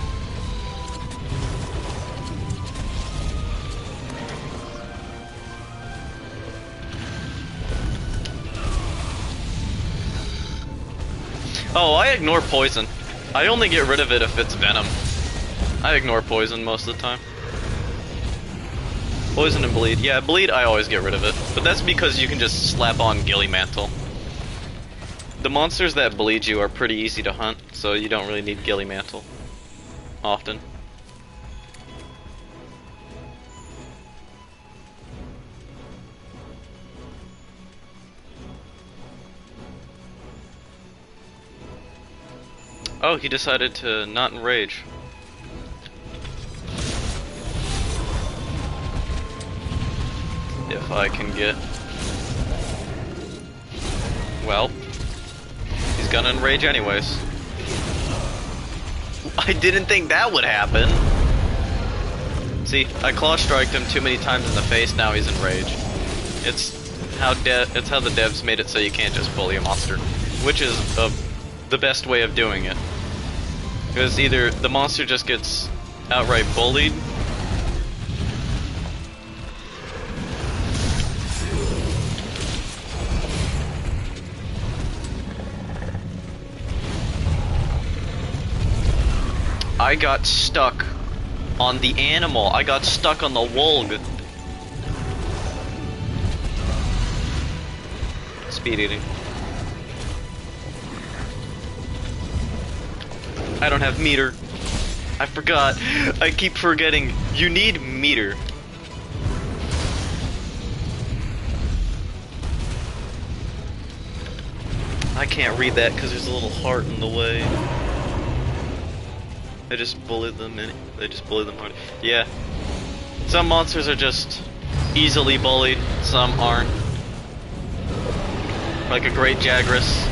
Speaker 6: Oh, I ignore poison. I only get rid of it if it's venom. I ignore poison most of the time. Poison and bleed. Yeah, bleed I always get rid of it. But that's because you can just slap on Gilly Mantle. The monsters that bleed you are pretty easy to hunt, so you don't really need Gilly Mantle often. Oh, he decided to not enrage. If I can get... Well... He's gonna enrage anyways. I didn't think that would happen. See, I claw striked him too many times in the face, now he's enraged. It's how the devs made it so you can't just bully a monster. Which is the best way of doing it. Because either the monster just gets outright bullied, I got stuck on the animal. I got stuck on the wolg. Speed eating. I don't have meter. I forgot. I keep forgetting. You need meter. I can't read that because there's a little heart in the way. I just bullied them in. They just bullied them hard. Yeah. Some monsters are just easily bullied, some aren't. Like a great Jagras.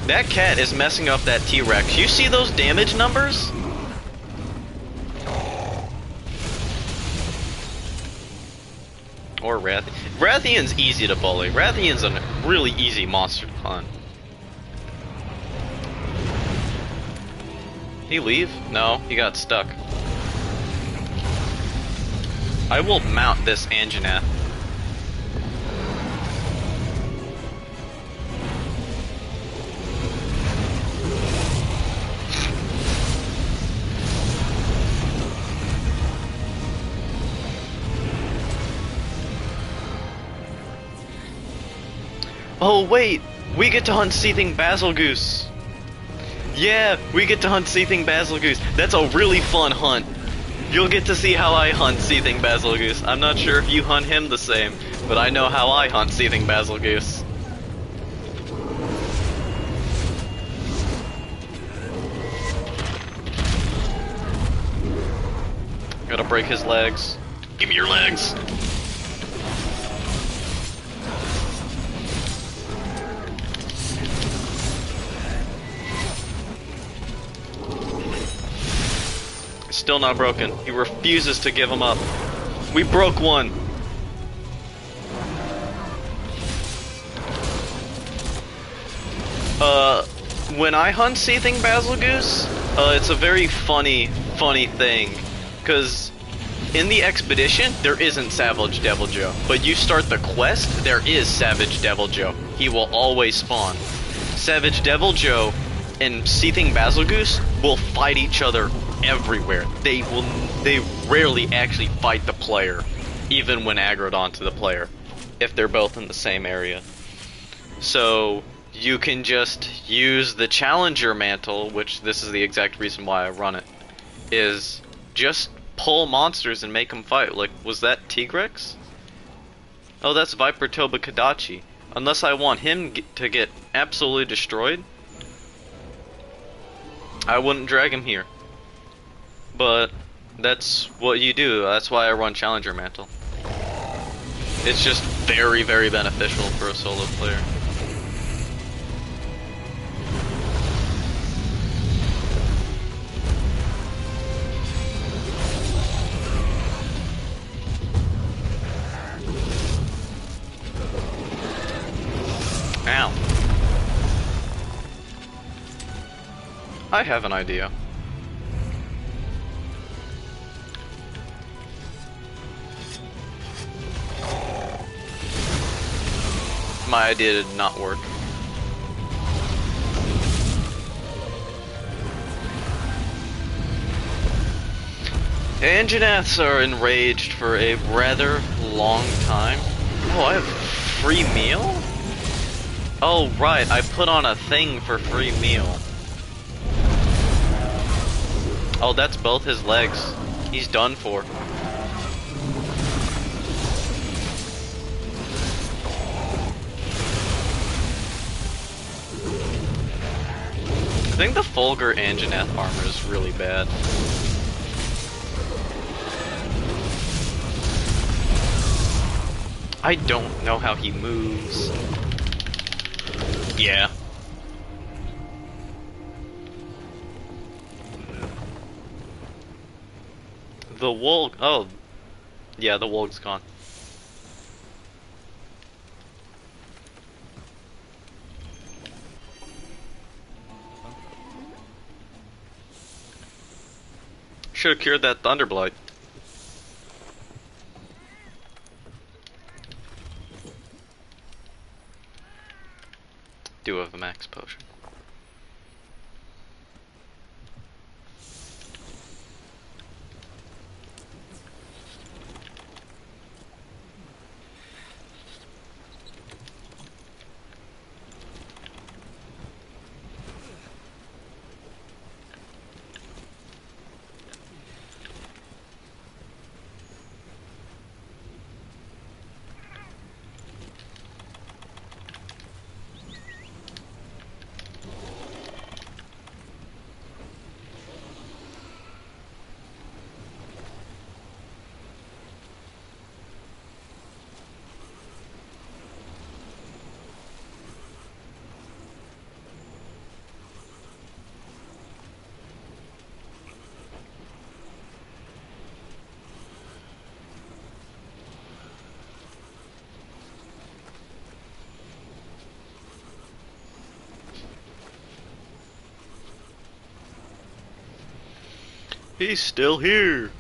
Speaker 6: That cat is messing up that T-Rex. You see those damage numbers? Or Rathian. Rathian's easy to bully. Rathian's a really easy monster to hunt. Did he leave? No, he got stuck. I will mount this Anjanath. Oh wait, we get to hunt Seething Basil Goose. Yeah, we get to hunt Seething Basil Goose. That's a really fun hunt. You'll get to see how I hunt Seething Basil Goose. I'm not sure if you hunt him the same, but I know how I hunt Seething Basil Goose. Gotta break his legs. Give me your legs! Still not broken. He refuses to give him up. We broke one. When I hunt Seething Basil Goose, it's a very funny thing. Because in the expedition, there isn't Savage Devil Joe. But you start the quest, there is Savage Devil Joe. He will always spawn. Savage Devil Joe and Seething Basil Goose will fight each other everywhere. They rarely actually fight the player, even when aggroed onto the player, if they're both in the same area. So you can just use the Challenger Mantle, which this is the exact reason why I run it, is just pull monsters and make them fight. Like, was that Tigrex? Oh, that's Viper Toba Kadachi. Unless I want him to get absolutely destroyed, I wouldn't drag him here. But that's what you do. That's why I run Challenger Mantle. It's just very, very beneficial for a solo player. Ow. I have an idea. My idea did not work. Anjanaths are enraged for a rather long time. Oh, I have free meal? Oh, right, I put on a thing for free meal. Oh, that's both his legs. He's done for. I think the Fulgur Anjanath armor is really bad. I don't know how he moves. Yeah. The Wolg. Oh. Yeah, the Wolg's gone. Should have cured that Thunderblight. Do have a max potion. He's still here.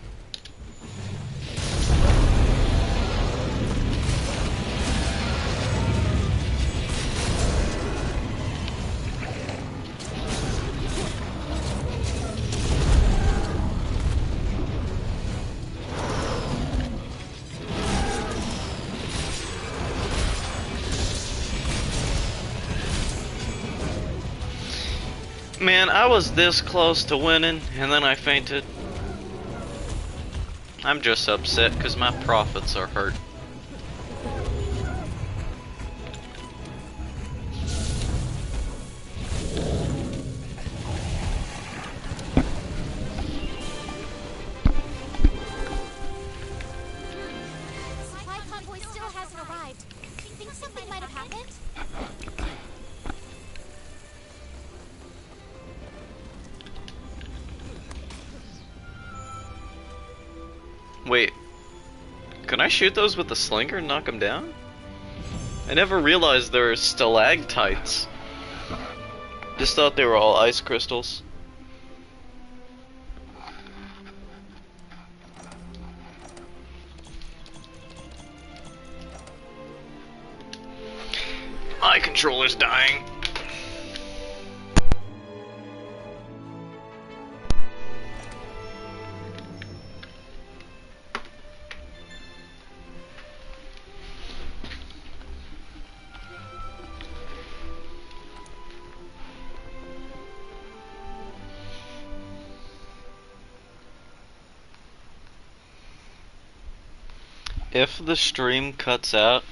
Speaker 6: Man, I was this close to winning, and then I fainted. I'm just upset because my profits are hurt.
Speaker 1: Supply convoy still hasn't arrived. Think something might have happened?
Speaker 6: Wait, can I shoot those with the slinger and knock them down? I never realized they're stalactites. Just thought they were all ice crystals. My controller's dying. If the stream cuts out,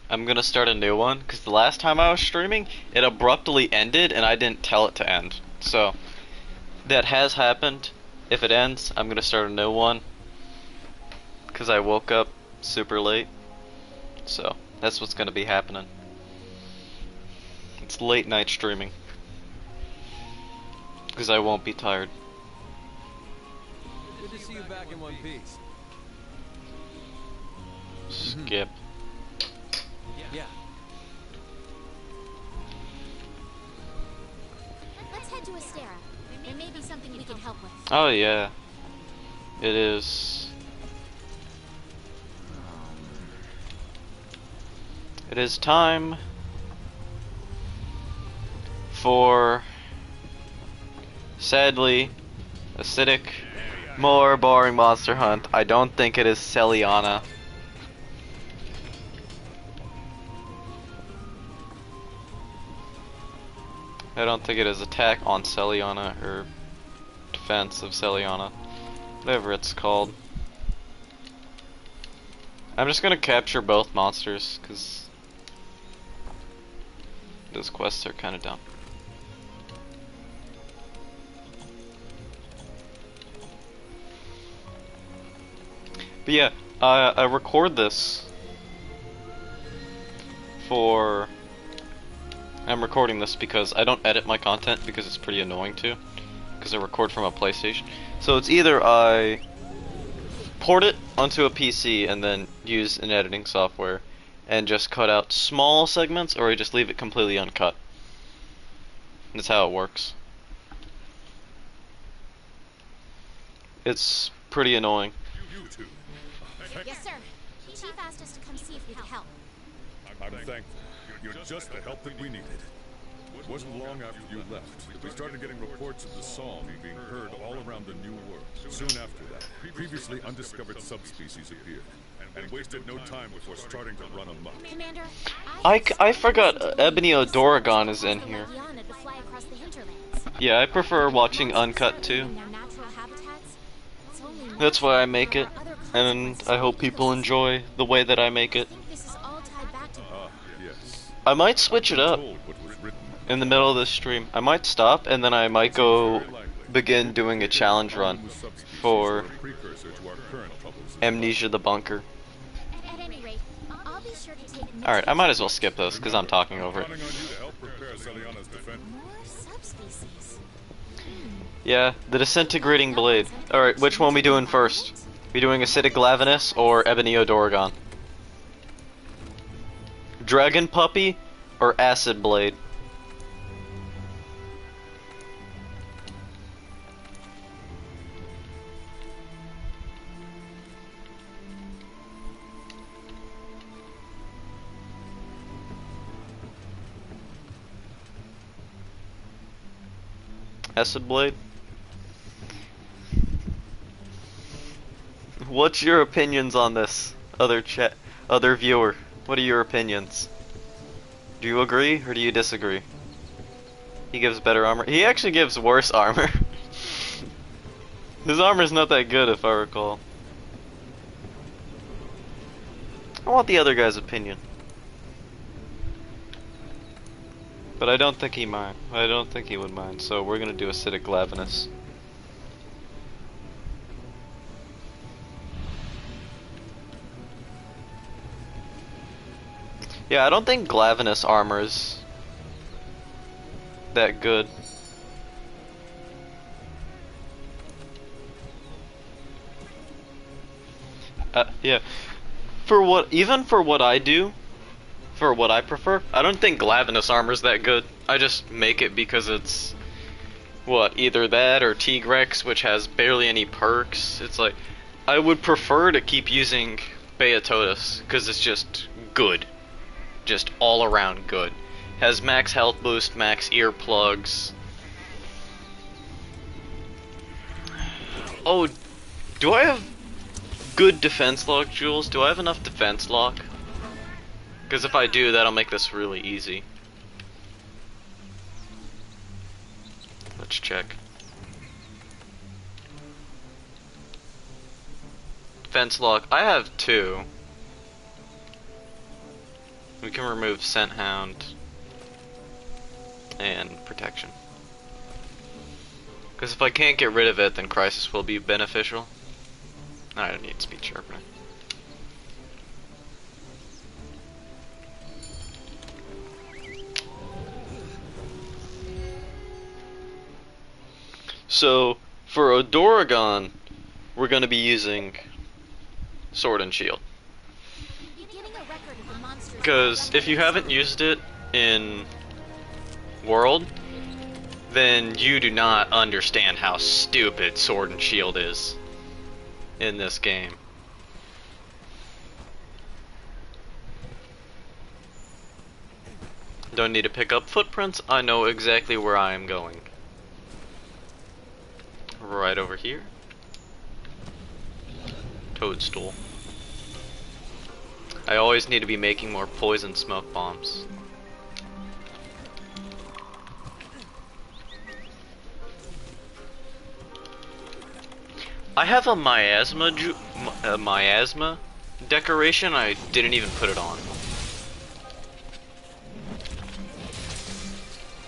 Speaker 6: I'm gonna start a new one, because the last time I was streaming, it abruptly ended and I didn't tell it to end. So, that has happened. If it ends, I'm gonna start a new one, because I woke up super late. So, that's what's gonna be happening. It's late night streaming, because I won't be tired.
Speaker 7: Good to see you back in one piece.
Speaker 6: Skip.
Speaker 7: Yeah.
Speaker 1: Let's head to Astera. There may be something we can help with.
Speaker 6: Oh yeah, it is. It is time for, sadly, acidic, more boring monster hunt. I don't think it is Celiana. I don't think it is attack on Celiana or defense of Celiana. Whatever it's called. I'm just gonna capture both monsters, because those quests are kinda dumb. But yeah, I record this for... I'm recording this because I don't edit my content because it's pretty annoying to, because I record from a PlayStation. So it's either I port it onto a PC and then use an editing software and just cut out small segments, or I just leave it completely uncut. That's how it works. It's pretty annoying.
Speaker 1: Yes, sir. Chief asked us to come see if we could help.
Speaker 4: I'm thankful. You're just the help that we needed. It wasn't long after you left. We started getting reports of the song being heard all around the New World. Soon after that, previously undiscovered subspecies appeared, and wasted no time before starting to run amok.
Speaker 1: Commander,
Speaker 6: I forgot Ebony Odoragon is in here.
Speaker 1: to fly across the hinterlands.
Speaker 6: Yeah, I prefer watching uncut too.
Speaker 1: In their natural habitats, it's only
Speaker 6: That's why I make it, and I hope people enjoy the way that I make it.
Speaker 1: I think this is all tied back to
Speaker 4: Yes.
Speaker 6: I might switch it up
Speaker 4: Told what was written.
Speaker 6: in the middle of this stream. I might stop and then I might go begin doing a challenge run for
Speaker 4: Precursor to our current troubles.
Speaker 6: Amnesia the Bunker.
Speaker 1: At any rate, I'll be sure to take
Speaker 6: Alright, I might as well skip this because I'm talking over it.
Speaker 4: Counting on you to help prepare Celiana's defense.
Speaker 1: more subspecies.
Speaker 6: Yeah, the Disintegrating Blade. Alright, which one we doing first? We doing Acidic Glavenus or Ebony Odoragon? Dragon Puppy or Acid Blade? Acid Blade. What's your opinions on this, other viewer? What are your opinions? Do you agree or do you disagree? He gives better armor. He actually gives worse armor. His armor's not that good, if I recall. I want the other guy's opinion. But I don't think he mind. I don't think he would mind, so we're gonna do acidic glavinus. Yeah, I don't think glavinus armor is that good. Yeah. Even for what I do, for what I prefer, I don't think glavinus armor's that good. I just make it because it's either that or Tigrex, which has barely any perks. It's like I would prefer to keep using Beatotus because it's just good. Just all around good. Has max health boost, max earplugs. Oh, do I have good defense lock, Jules? Do I have enough defense lock? Because if I do, that'll make this really easy. Let's check. Defense lock. I have 2. We can remove Scent Hound and Protection. Because if I can't get rid of it, then Crisis will be beneficial. I don't need Speed Sharpener. So, for Odoragon, we're going to be using Sword and Shield. Because if you haven't used it in World, then you do not understand how stupid Sword and Shield is in this game. Don't need to pick up footprints, I know exactly where I am going. Right over here. Toadstool. I always need to be making more poison smoke bombs. I have a miasma decoration. I didn't even put it on.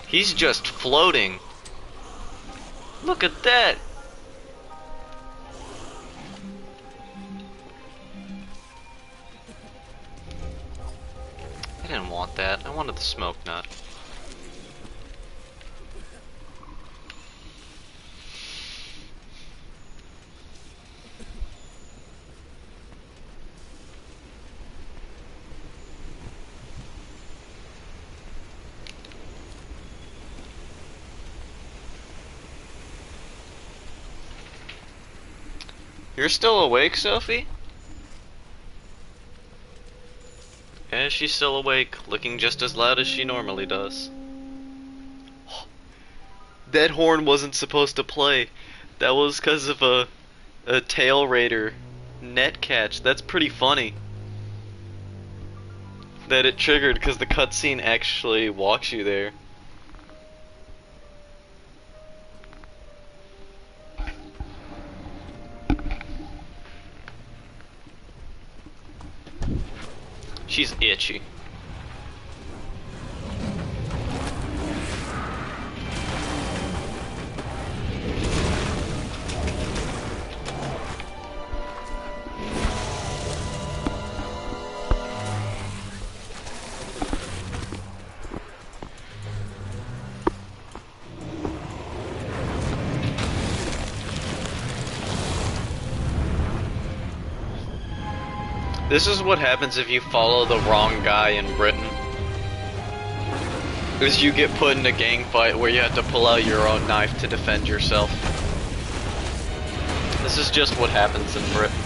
Speaker 6: He's just floating. Look at that. I didn't want that. I wanted the smoke nut. You're still awake, Sophie? Yeah, she's still awake, looking just as loud as she normally does. That horn wasn't supposed to play. That was because of a tail raider net catch. That's pretty funny. That it triggered because the cutscene actually walks you there. She's itchy. This is what happens if you follow the wrong guy in Britain. Is you get put in a gang fight where you have to pull out your own knife to defend yourself. This is just what happens in Britain.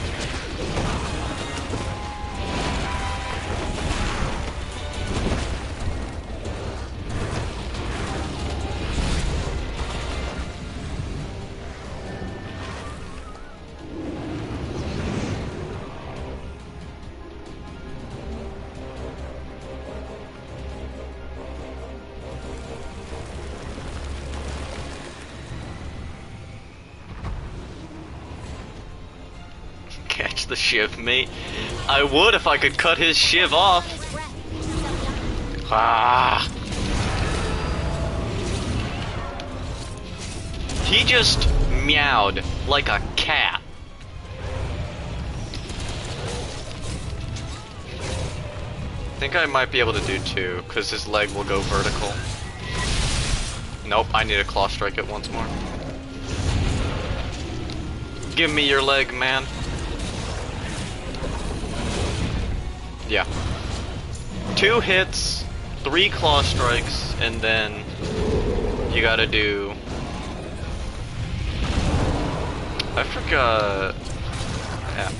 Speaker 6: the shiv, mate. I would if I could cut his shiv off. Ah. He just meowed like a cat. I think I might be able to do 2, because his leg will go vertical. Nope, I need to claw strike it once more. Give me your leg, man. Yeah. 2 hits, 3 claw strikes, and then you gotta do... I forgot... Yeah.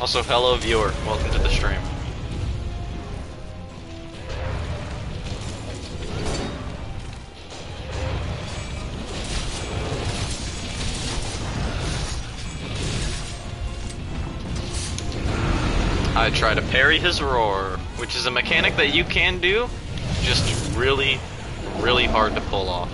Speaker 6: Also, hello viewer, welcome to the stream. I try to parry his roar, which is a mechanic that you can do, just really, really hard to pull off.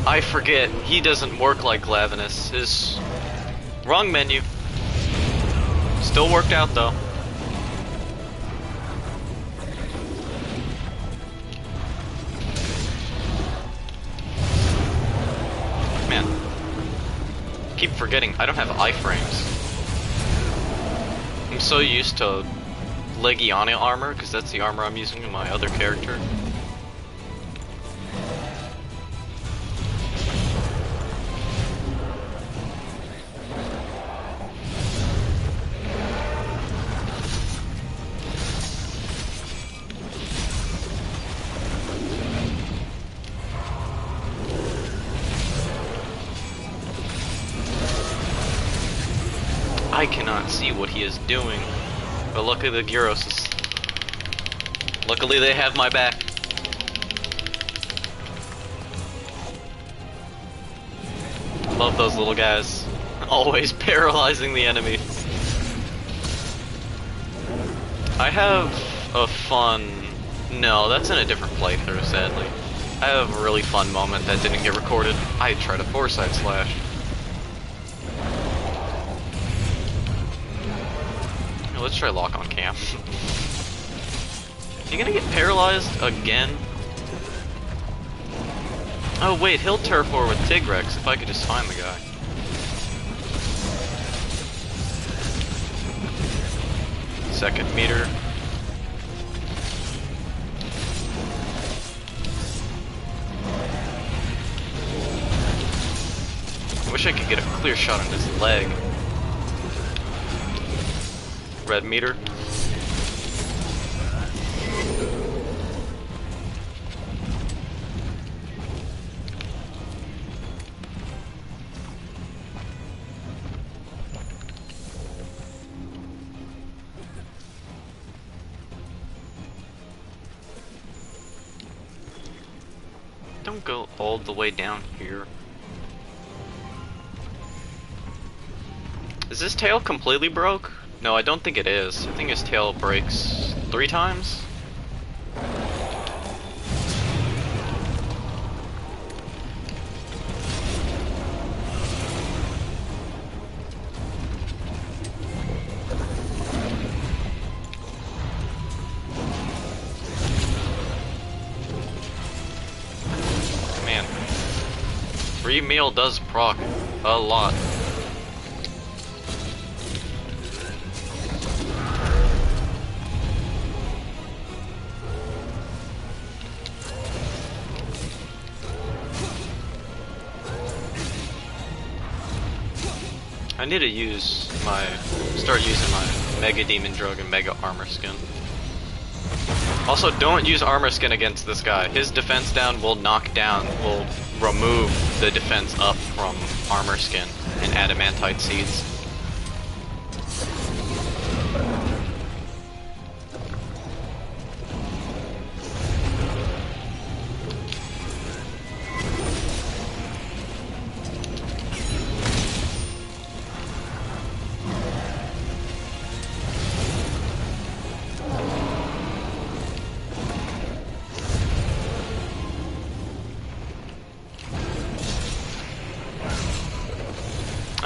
Speaker 6: I forget, he doesn't work like Glavenus. His... Wrong menu. Still worked out though. Man. Keep forgetting, I don't have iframes. I'm so used to Legiana armor, because that's the armor I'm using in my other character. I cannot see what he is doing, but luckily the Gyros is... Luckily they have my back. Love those little guys. Always paralyzing the enemy. I have a fun... No, that's in a different playthrough, sadly. I have a really fun moment that didn't get recorded. I tried a foresight slash. Let's try lock on cam. You gonna get paralyzed again? Oh wait, he'll terraform with Tigrex if I could just find the guy. Second meter. I wish I could get a clear shot on his leg. Red meter. Don't go all the way down here. Is this tail completely broke? No, I don't think it is. I think his tail breaks 3 times. Man, free meal does proc a lot. I need to start using my Mega Demon Drug and Mega Armor Skin. Also, don't use Armor Skin against this guy. His defense down will remove the defense up from Armor Skin and Adamantite Seeds.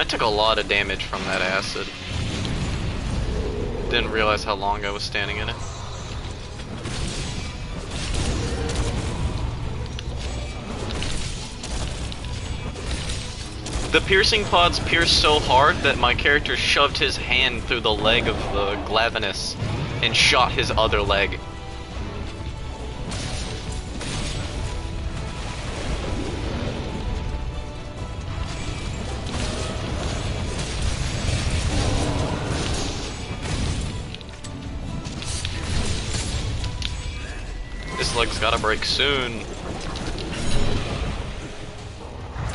Speaker 6: took a lot of damage from that acid. Didn't realize how long I was standing in it. The piercing pods pierced so hard that my character shoved his hand through the leg of the Glavenus and shot his other leg. This leg's gotta break soon.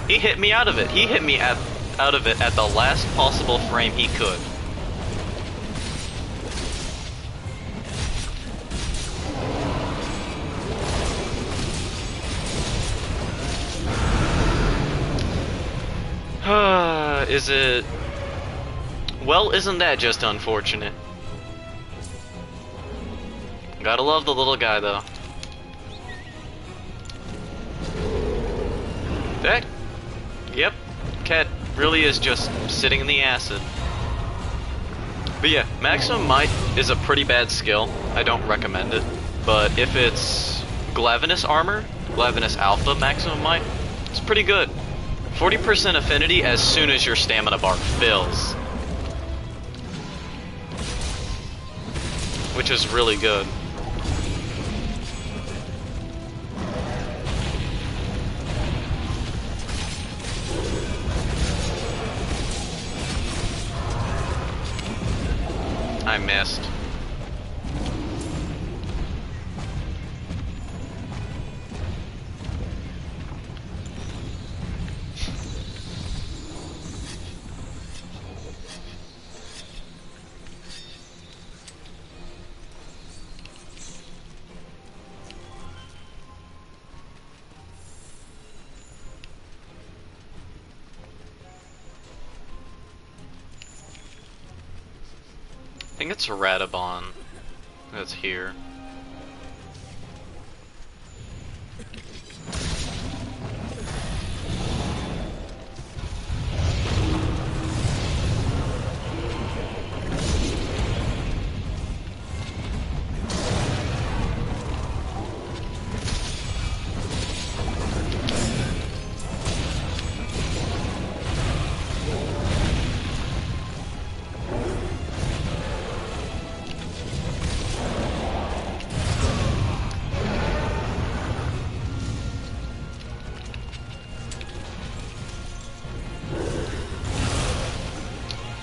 Speaker 6: He hit me out of it. He hit me out of it at the last possible frame he could. Is it... Well, isn't that just unfortunate? Gotta love the little guy, though. That... Yep, cat really is just sitting in the acid. But yeah, Maximum Might is a pretty bad skill. I don't recommend it. But if it's Glavenus armor, Glavenus Alpha Maximum Might, it's pretty good. 40% affinity as soon as your stamina bar fills. Which is really good. I missed. I think it's Radabon that's here.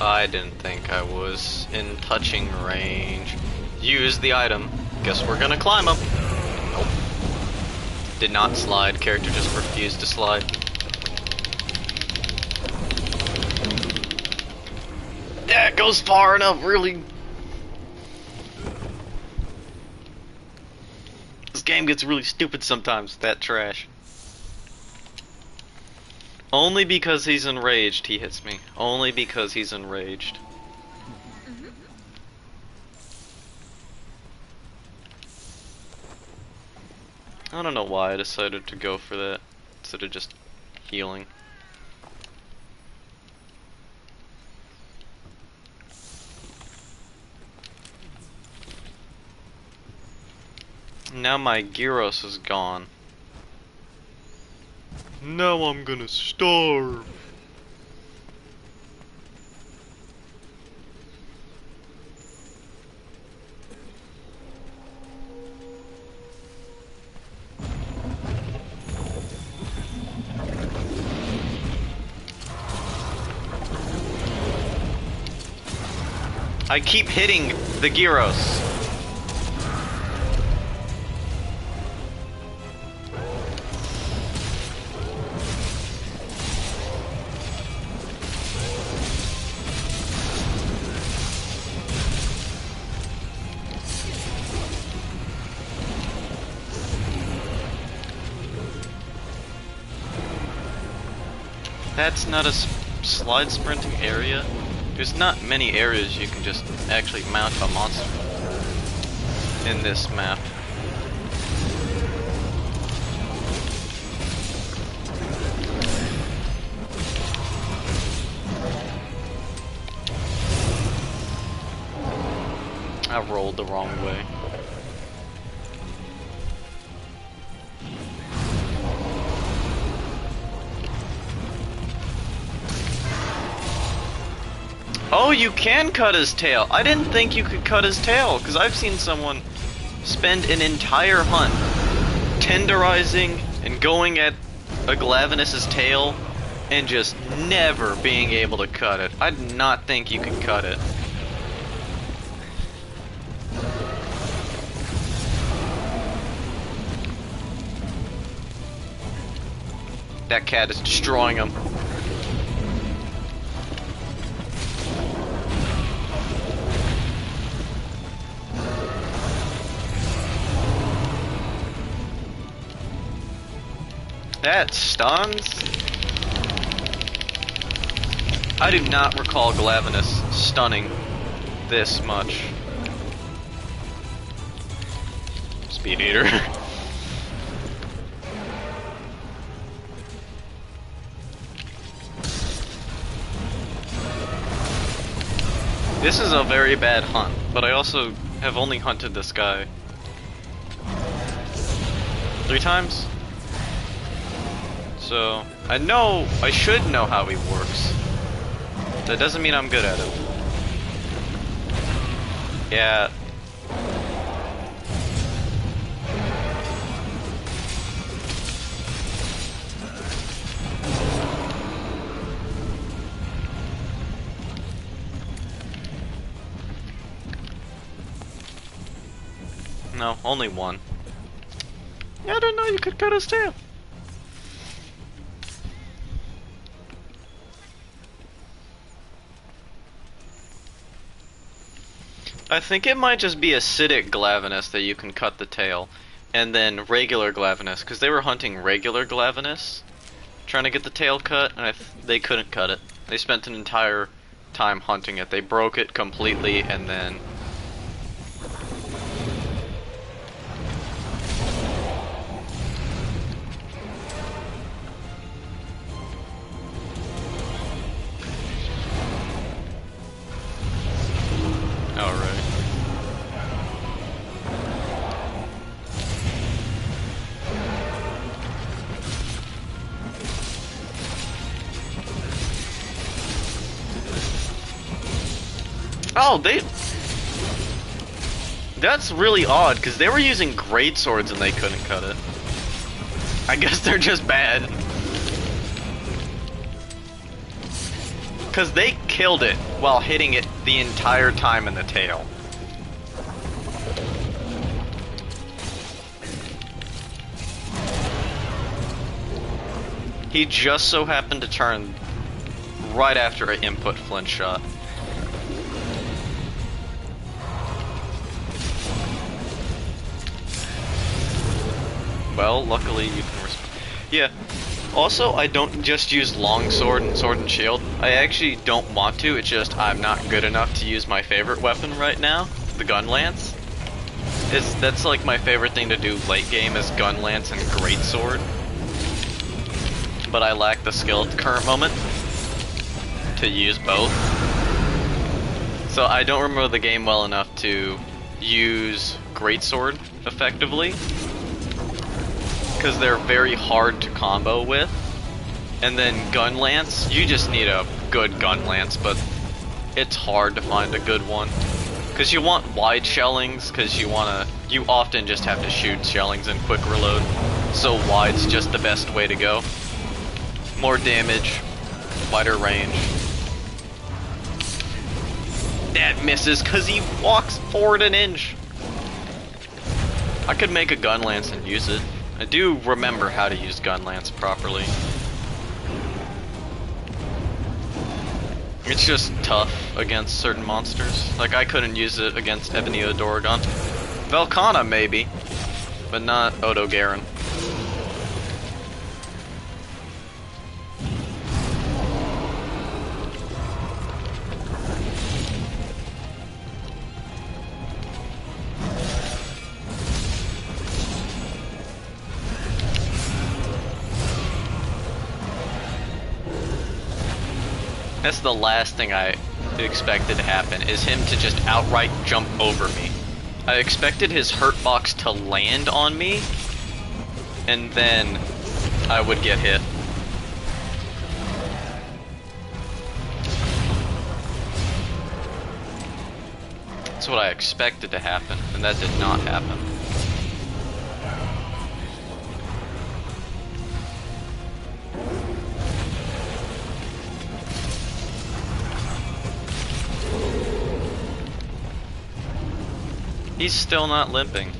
Speaker 6: I didn't think I was in touching range. Use the item. Guess we're gonna climb up. Nope. Did not slide. Character just refused to slide. Yeah, it goes far enough, really. This game gets really stupid sometimes with that trash. Only because he's enraged, he hits me. Only because he's enraged. I don't know why I decided to go for that instead of just healing. Now my Gyros is gone. Now I'm gonna starve. I keep hitting the Gyros. That's not a slide sprinting area. There's not many areas you can just actually mount a monster in this map. I rolled the wrong way. Oh, you can cut his tail. I didn't think you could cut his tail, because I've seen someone spend an entire hunt tenderizing and going at a Glavenus's tail and just never being able to cut it. I did not think you could cut it. That cat is destroying him. That stuns? I do not recall Glavenus stunning this much. Speed Eater. This is a very bad hunt, but I also have only hunted this guy 3 times. So, I should know how he works. That doesn't mean I'm good at it. Yeah. No, only one. Yeah, I didn't know you could cut his tail. I think it might just be acidic Glavenus that you can cut the tail, and then regular Glavenus, because they were hunting regular Glavenus, trying to get the tail cut, and they couldn't cut it. They spent an entire time hunting it. They broke it completely, and then... Alright. Oh, that's really odd, because they were using great swords and they couldn't cut it. I guess they're just bad. Because they killed it while hitting it the entire time in the tail. He just so happened to turn right after an input flint shot. Well, luckily you can yeah. Also, I don't just use longsword and sword and shield. I actually don't want to, it's just I'm not good enough to use my favorite weapon right now, the gun lance. That's like my favorite thing to do late game is gun lance and greatsword. But I lack the skill at the current moment to use both. So I don't remember the game well enough to use greatsword effectively, because they're very hard to combo with. And then gun lance, you just need a good gun lance, but it's hard to find a good one. Because you want wide shellings, because you often just have to shoot shellings and quick reload. So wide's just the best way to go. More damage, wider range. That misses because he walks forward an inch. I could make a gun lance and use it. I do remember how to use gun lance properly. It's just tough against certain monsters. Like I couldn't use it against Ebony Odoragon. Velkhana maybe, but not Odo Garen. That's the last thing expected to happen is him to just outright jump over me. I expected his hurt box to land on me, and then I would get hit. That's what I expected to happen, and that did not happen. He's still not limping.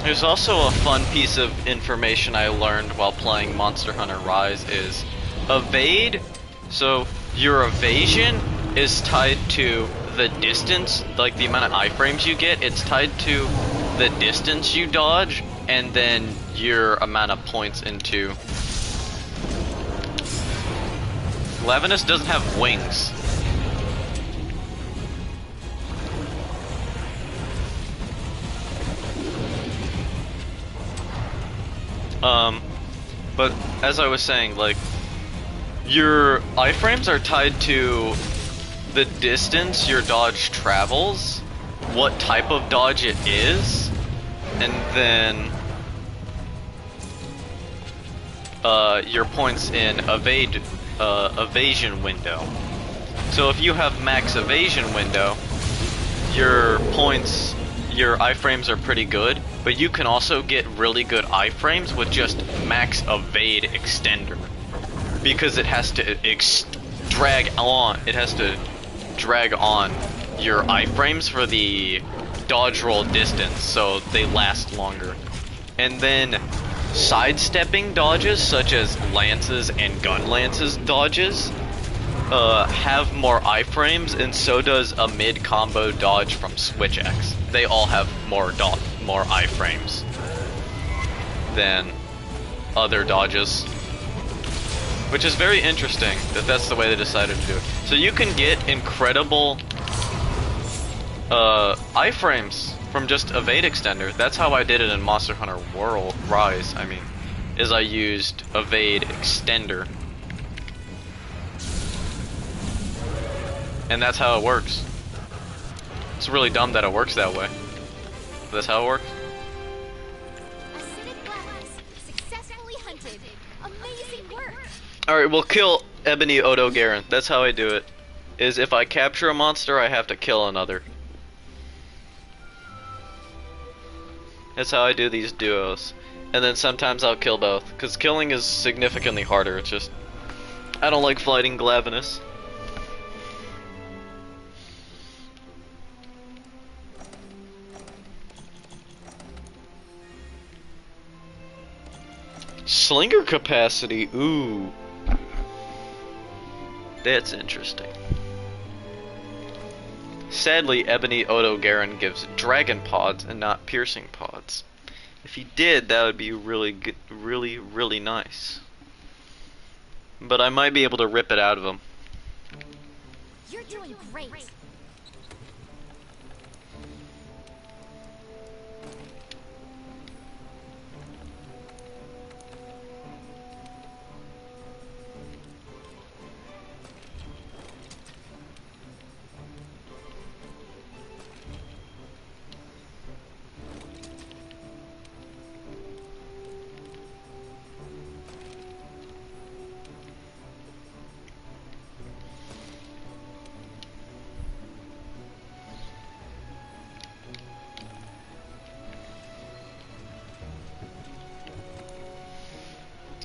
Speaker 6: There's also a fun piece of information I learned while playing Monster Hunter Rise is evade. So your evasion is tied to the distance, like the amount of iframes you get. It's tied to the distance you dodge, and then your amount of points into. Glavenus doesn't have wings. But as I was saying, like, your iframes are tied to the distance your dodge travels, what type of dodge it is, and then your points in evasion window. So if you have max evasion window, your points, your iframes are pretty good, but you can also get really good iframes with just max evade extender, because it has to drag on your iframes for the dodge roll distance, so they last longer. And then sidestepping dodges, such as lances and gun lances dodges, have more iframes, and so does a mid-combo dodge from Switch X. They all have more iframes than other dodges, which is very interesting that that's the way they decided to do it. So you can get incredible iframes from just evade extender. That's how I did it in Monster Hunter Rise. Is I used evade extender. And that's how it works. It's really dumb that it works that way. That's how it works.
Speaker 1: Acidic glass successfully hunted. Amazing work.
Speaker 6: Alright, we'll kill Ebony Odo Garen. That's how I do it. Is if I capture a monster, I have to kill another. That's how I do these duos. And then sometimes I'll kill both, because killing is significantly harder. It's just, I don't like fighting Glavenus. Slinger capacity, ooh. That's interesting. Sadly, Ebony Odo Garen gives dragon pods and not piercing pods. If he did, that would be really good, really nice. But I might be able to rip it out of him.
Speaker 1: You're doing great.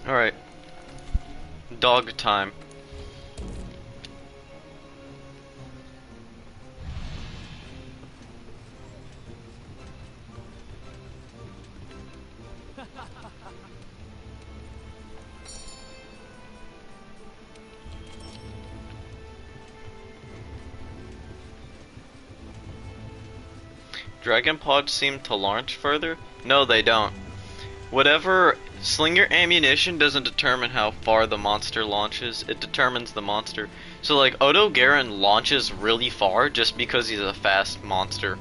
Speaker 6: Alright. Dog time. Dragon pods seem to launch further? No, they don't. Whatever, slinger ammunition doesn't determine how far the monster launches, it determines the monster. So like, Odo Garen launches really far just because he's a fast monster.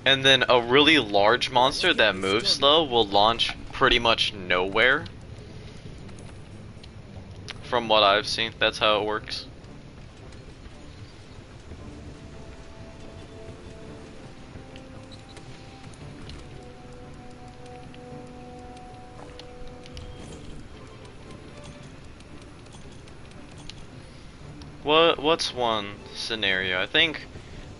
Speaker 6: And then a really large monster that moves slow will launch pretty much nowhere. From what I've seen, that's how it works. What's one scenario? I think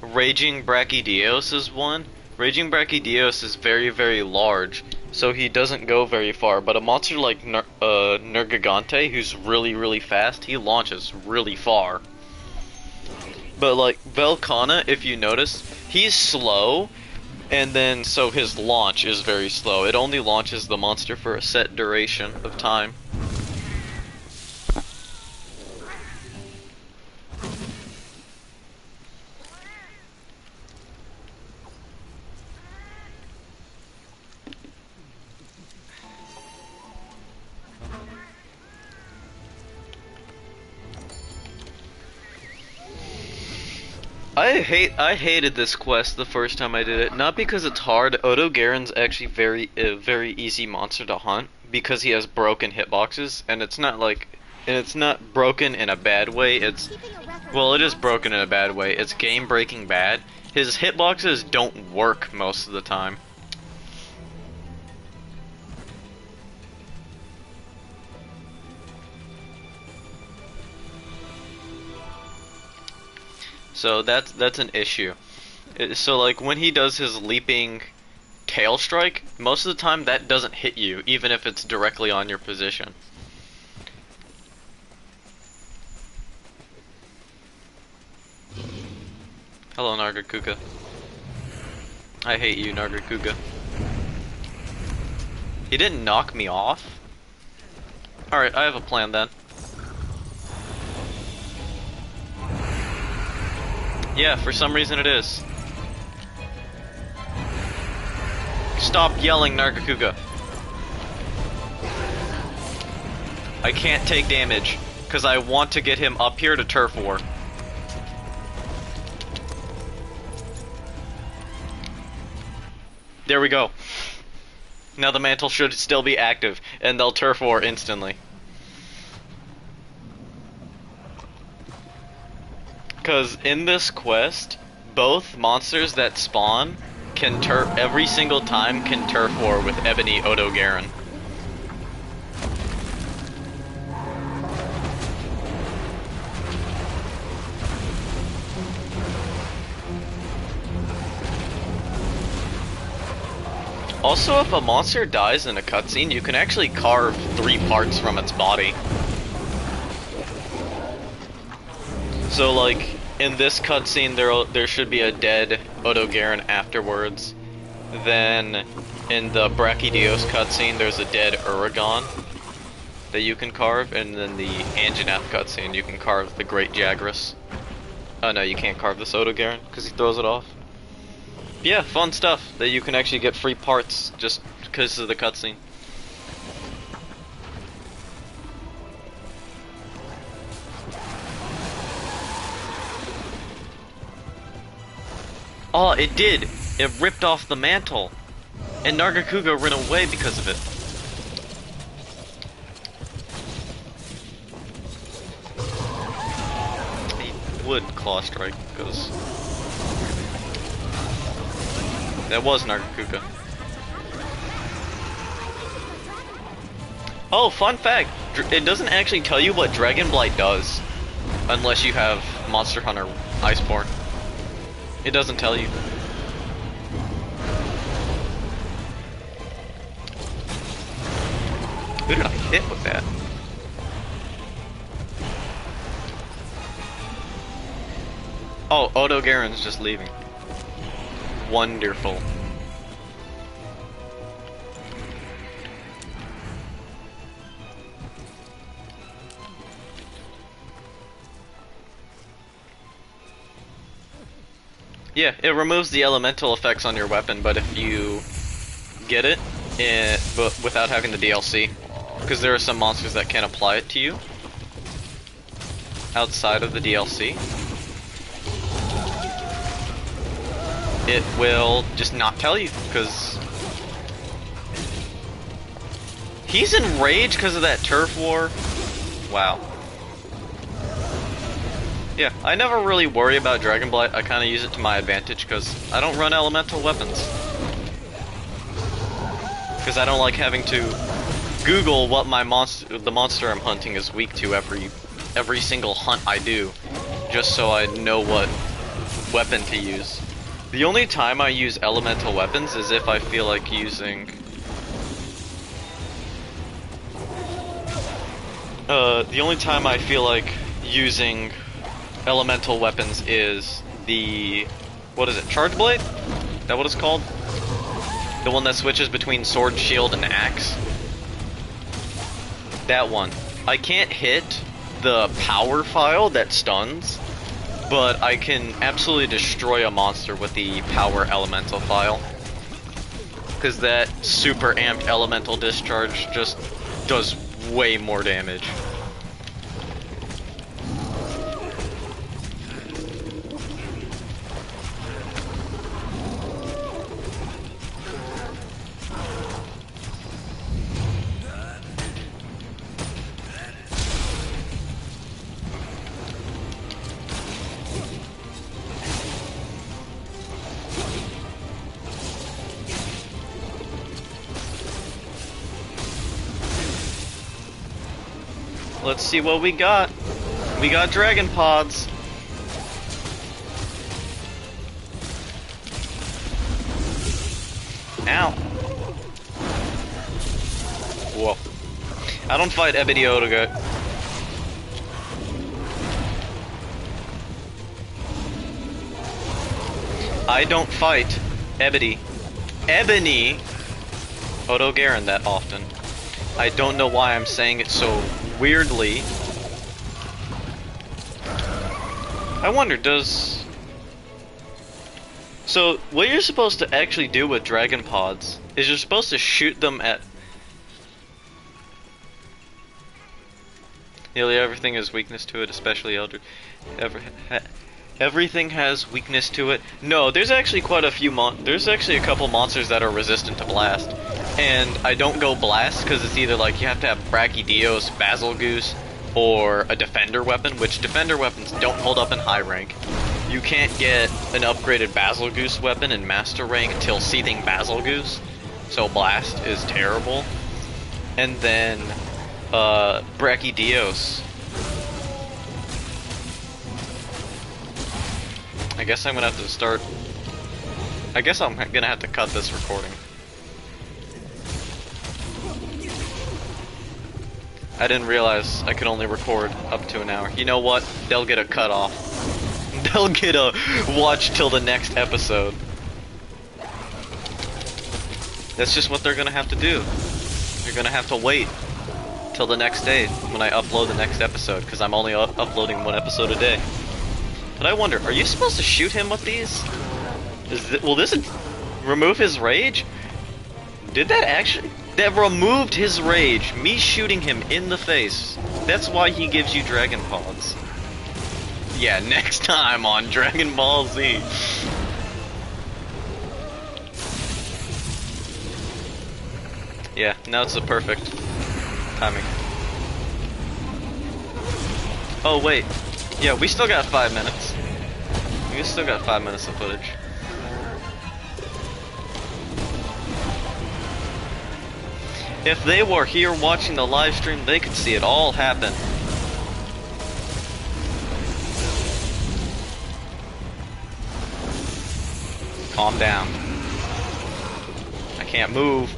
Speaker 6: Raging Brachydios is one. Raging Brachydios is very, very large, so he doesn't go very far. But a monster like Nergigante, who's really, really fast, he launches really far. But like Velkhana, if you notice, he's slow, and then so his launch is very slow. It only launches the monster for a set duration of time. I hated this quest the first time I did it, not because it's hard. Odo Garen's actually very easy monster to hunt because he has broken hitboxes, and it's not broken in a bad way. Well, it is broken in a bad way. It's game breaking bad. His hitboxes don't work most of the time. So that's an issue. So like when he does his leaping tail strike, most of the time that doesn't hit you, even if it's directly on your position. Hello, Nargacuga. I hate you, Nargacuga. He didn't knock me off? Alright, I have a plan then. Yeah, for some reason it is. Stop yelling, Nargacuga. I can't take damage, because I want to get him up here to turf war. There we go. Now the mantle should still be active, and they'll turf war instantly. Because in this quest, both monsters that spawn can every single time can turf war with Ebony Odo Garen. Also, if a monster dies in a cutscene, you can actually carve 3 parts from its body. So like, in this cutscene there should be a dead Odo Garen afterwards. Then, in the Brachydios cutscene, there's a dead Uragon that you can carve, and then the Anjanath cutscene, you can carve the Great Jagras. Oh no, you can't carve this Odo Garen, because he throws it off. Yeah, fun stuff, that you can actually get free parts, just because of the cutscene. Oh, it did! It ripped off the mantle! And Nargacuga ran away because of it. He would claw strike, because... that was Nargacuga. Oh, fun fact! It doesn't actually tell you what Dragon Blight does. Unless you have Monster Hunter Iceborne. It doesn't tell you. Who did I hit with that? Oh, Odo Garen's just leaving. Wonderful. Yeah, it removes the elemental effects on your weapon, but if you get it, but without having the DLC, because there are some monsters that can apply it to you outside of the DLC, it will just not tell you, because he's enraged because of that turf war. Wow. Yeah, I never really worry about Dragonblight. I kind of use it to my advantage because I don't run elemental weapons. Because I don't like having to Google what the monster I'm hunting is weak to every single hunt I do, just so I know what weapon to use. The only time I use elemental weapons is if I feel like using the only time I feel like using elemental weapons is the, what is it, Charge Blade? Is that what it's called? The one that switches between sword, shield, and axe? That one. I can't hit the power file that stuns, but I can absolutely destroy a monster with the power elemental file. Because that super amped elemental discharge just does way more damage. Let's see what we got. We got dragon pods. Ow. Whoa. I don't fight Ebony Odoga. I don't fight Ebony Odogaron that often. I don't know why I'm saying it so weirdly. I wonder, so what you're supposed to actually do with dragon pods is you're supposed to shoot them at nearly everything has weakness to it, especially Elder. Everything has weakness to it. No, there's actually quite a few there's actually a couple monsters that are resistant to blast. And I don't go blast because it's either like you have to have Brachydios, Basilgoose, or a defender weapon, which defender weapons don't hold up in high rank. You can't get an upgraded Basilgoose weapon in master rank until Seething Basilgoose, so blast is terrible. And then Brachydios. I guess I'm gonna have to start. I guess I'm gonna have to cut this recording. I didn't realize I could only record up to an hour. You know what? They'll get a cut off. They'll get a watch till the next episode. That's just what they're gonna have to do. You're gonna have to wait till the next day when I upload the next episode, because I'm only uploading one episode a day. But I wonder, are you supposed to shoot him with these? Will this remove his rage? Did that actually? That removed his rage. Me shooting him in the face. That's why he gives you Dragon Pods. Yeah, next time on Dragon Ball Z. Yeah, now it's the perfect timing. Oh wait. Yeah, we still got 5 minutes. We still got 5 minutes of footage. If they were here watching the live stream, they could see it all happen. Calm down. I can't move.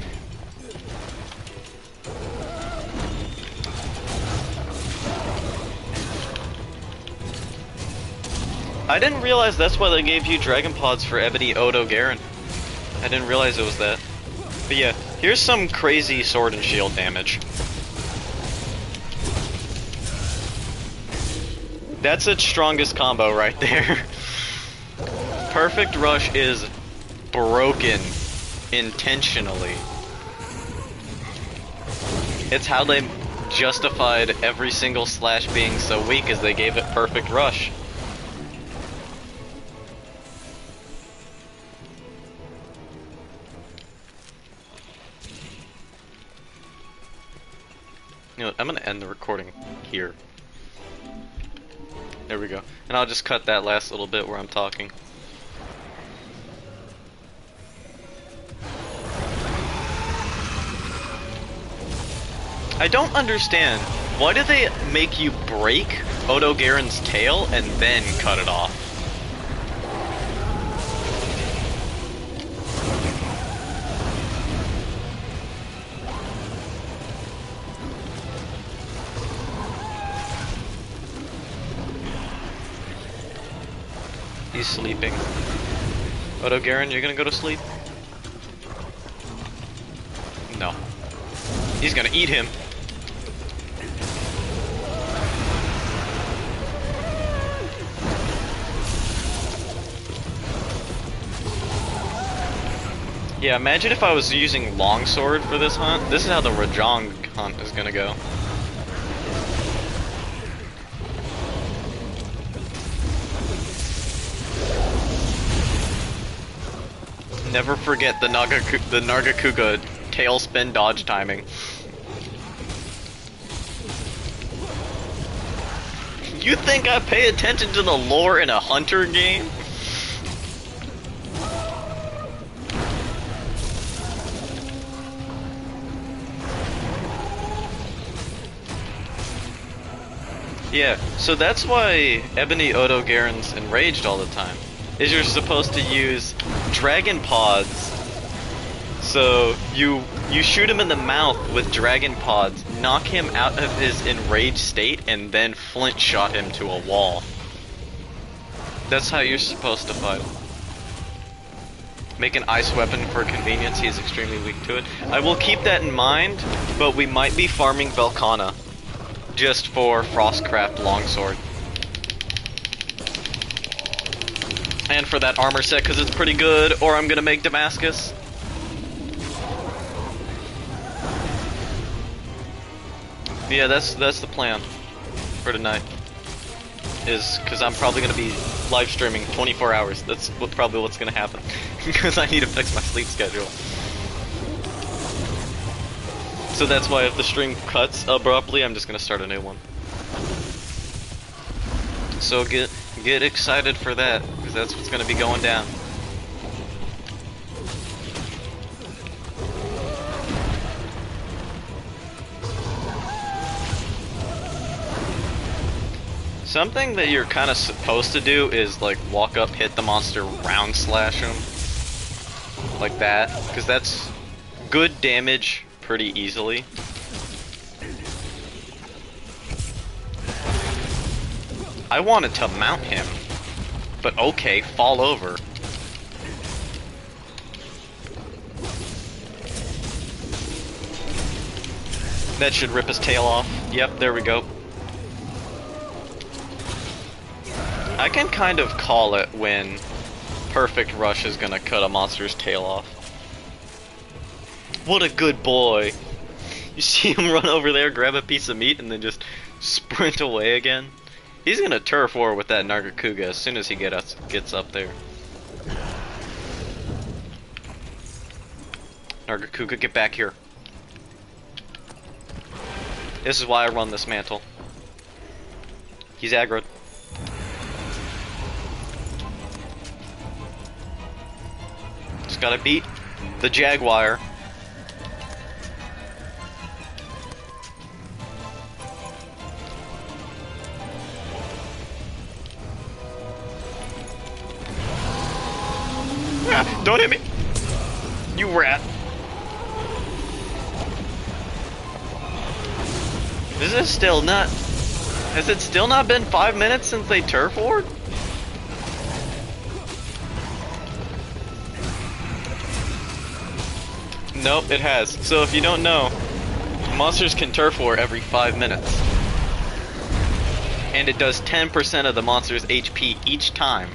Speaker 6: I didn't realize that's why they gave you Dragon Pods for Ebony Odogaron. I didn't realize it was that. But yeah, here's some crazy sword and shield damage. That's its strongest combo right there. Perfect Rush is broken intentionally. It's how they justified every single slash being so weak, as they gave it Perfect Rush. You know what, I'm gonna end the recording here. There we go. And I'll just cut that last little bit where I'm talking. I don't understand. Why do they make you break Odo Garen's tail and then cut it off? He's sleeping. Odo Garen, you're gonna go to sleep? No. He's gonna eat him. Yeah, imagine if I was using longsword for this hunt. This is how the Rajang hunt is gonna go. Never forget the Nargacuga tailspin dodge timing. You think I pay attention to the lore in a hunter game? Yeah, so that's why Ebony Odo Garen's enraged all the time. Is you're supposed to use dragon pods. So you shoot him in the mouth with dragon pods, knock him out of his enraged state, and then flint shot him to a wall. That's how you're supposed to fight him. Make an ice weapon for convenience. He is extremely weak to it. I will keep that in mind, but we might be farming Velkhana just for Frostcraft Longsword. And for that armor set, because it's pretty good, or I'm gonna make Damascus. Yeah, that's the plan for tonight. Is because I'm probably gonna be live streaming 24 hours. That's probably what's gonna happen, because I need to fix my sleep schedule. So that's why if the stream cuts abruptly, I'm just gonna start a new one. So get excited for that, because that's what's gonna be going down. Something that you're kind of supposed to do is like walk up, hit the monster, round slash him. Like that, because that's good damage pretty easily. I wanted to mount him, but okay, fall over. That should rip his tail off. Yep, there we go. I can kind of call it when Perfect Rush is gonna cut a monster's tail off. What a good boy. You see him run over there, grab a piece of meat, and then just sprint away again? He's gonna turf war with that Nargacuga as soon as he gets up there. Nargacuga, get back here. This is why I run this mantle. He's aggroed. Just gotta beat the Jaguar. Ah, don't hit me! You rat. Is it still not... Has it still not been 5 minutes since they turf warred? Nope, it has. So if you don't know, monsters can turf war every 5 minutes. And it does 10% of the monster's HP each time.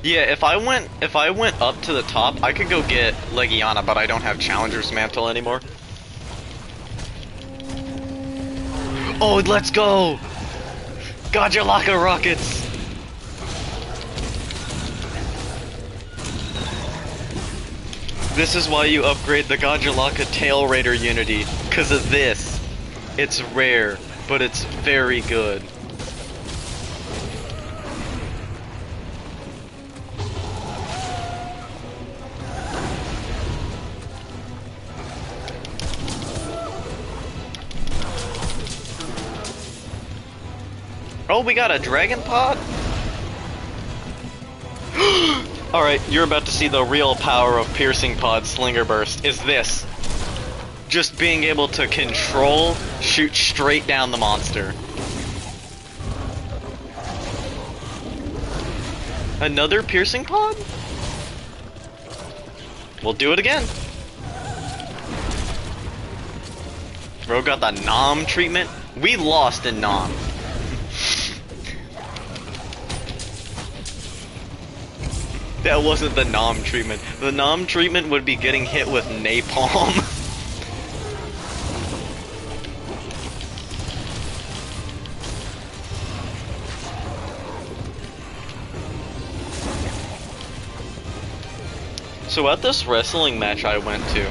Speaker 6: Yeah, if I went up to the top, I could go get Legiana, but I don't have Challenger's Mantle anymore. Oh, let's go! Gajalaka rockets! This is why you upgrade the Gajalaka Tail Raider Unity, because of this. It's rare, but it's very good. Oh, we got a dragon pod? Alright, you're about to see the real power of Piercing Pod Slinger Burst, is this. Just being able to control, shoot straight down the monster. Another Piercing Pod? We'll do it again. Bro got the Nom treatment. We lost in Nom. That wasn't the Nom treatment. The Nom treatment would be getting hit with napalm. So at this wrestling match I went to,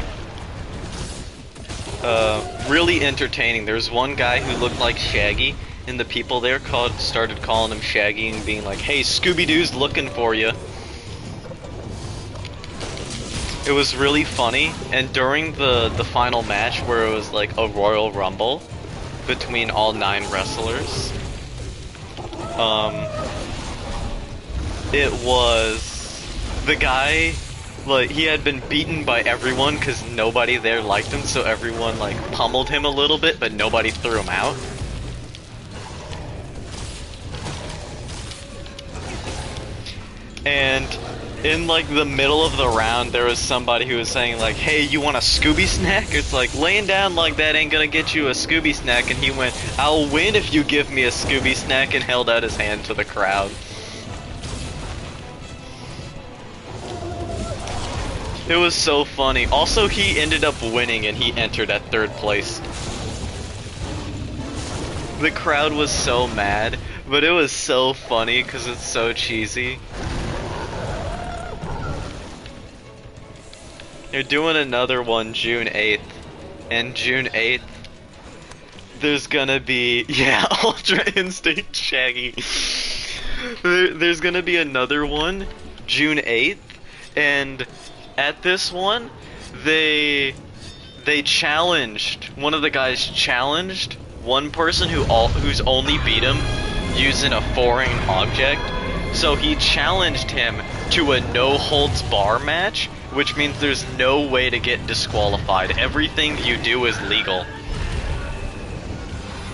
Speaker 6: really entertaining. There's one guy who looked like Shaggy, and the people there started calling him Shaggy and being like, "Hey, Scooby-Doo's looking for you." It was really funny, and during the final match where it was like a Royal Rumble between all 9 wrestlers, it was the guy, like, he had been beaten by everyone because nobody there liked him, so everyone like pummeled him a little bit, but nobody threw him out. And in like the middle of the round, there was somebody who was saying like, "Hey, you want a Scooby snack?" It's like, laying down like that ain't gonna get you a Scooby snack, and he went, "I'll win if you give me a Scooby snack," and held out his hand to the crowd. It was so funny. Also, he ended up winning and he entered at 3rd place. The crowd was so mad, but it was so funny because it's so cheesy. They're doing another one June 8th, and June 8th, there's gonna be, yeah, Ultra Instinct Shaggy. There's gonna be another one June 8th, and at this one, they challenged, one of the guys challenged one person who's only beat him using a foreign object, so he challenged him to a no-holds-bar match, which means there's no way to get disqualified. Everything you do is legal.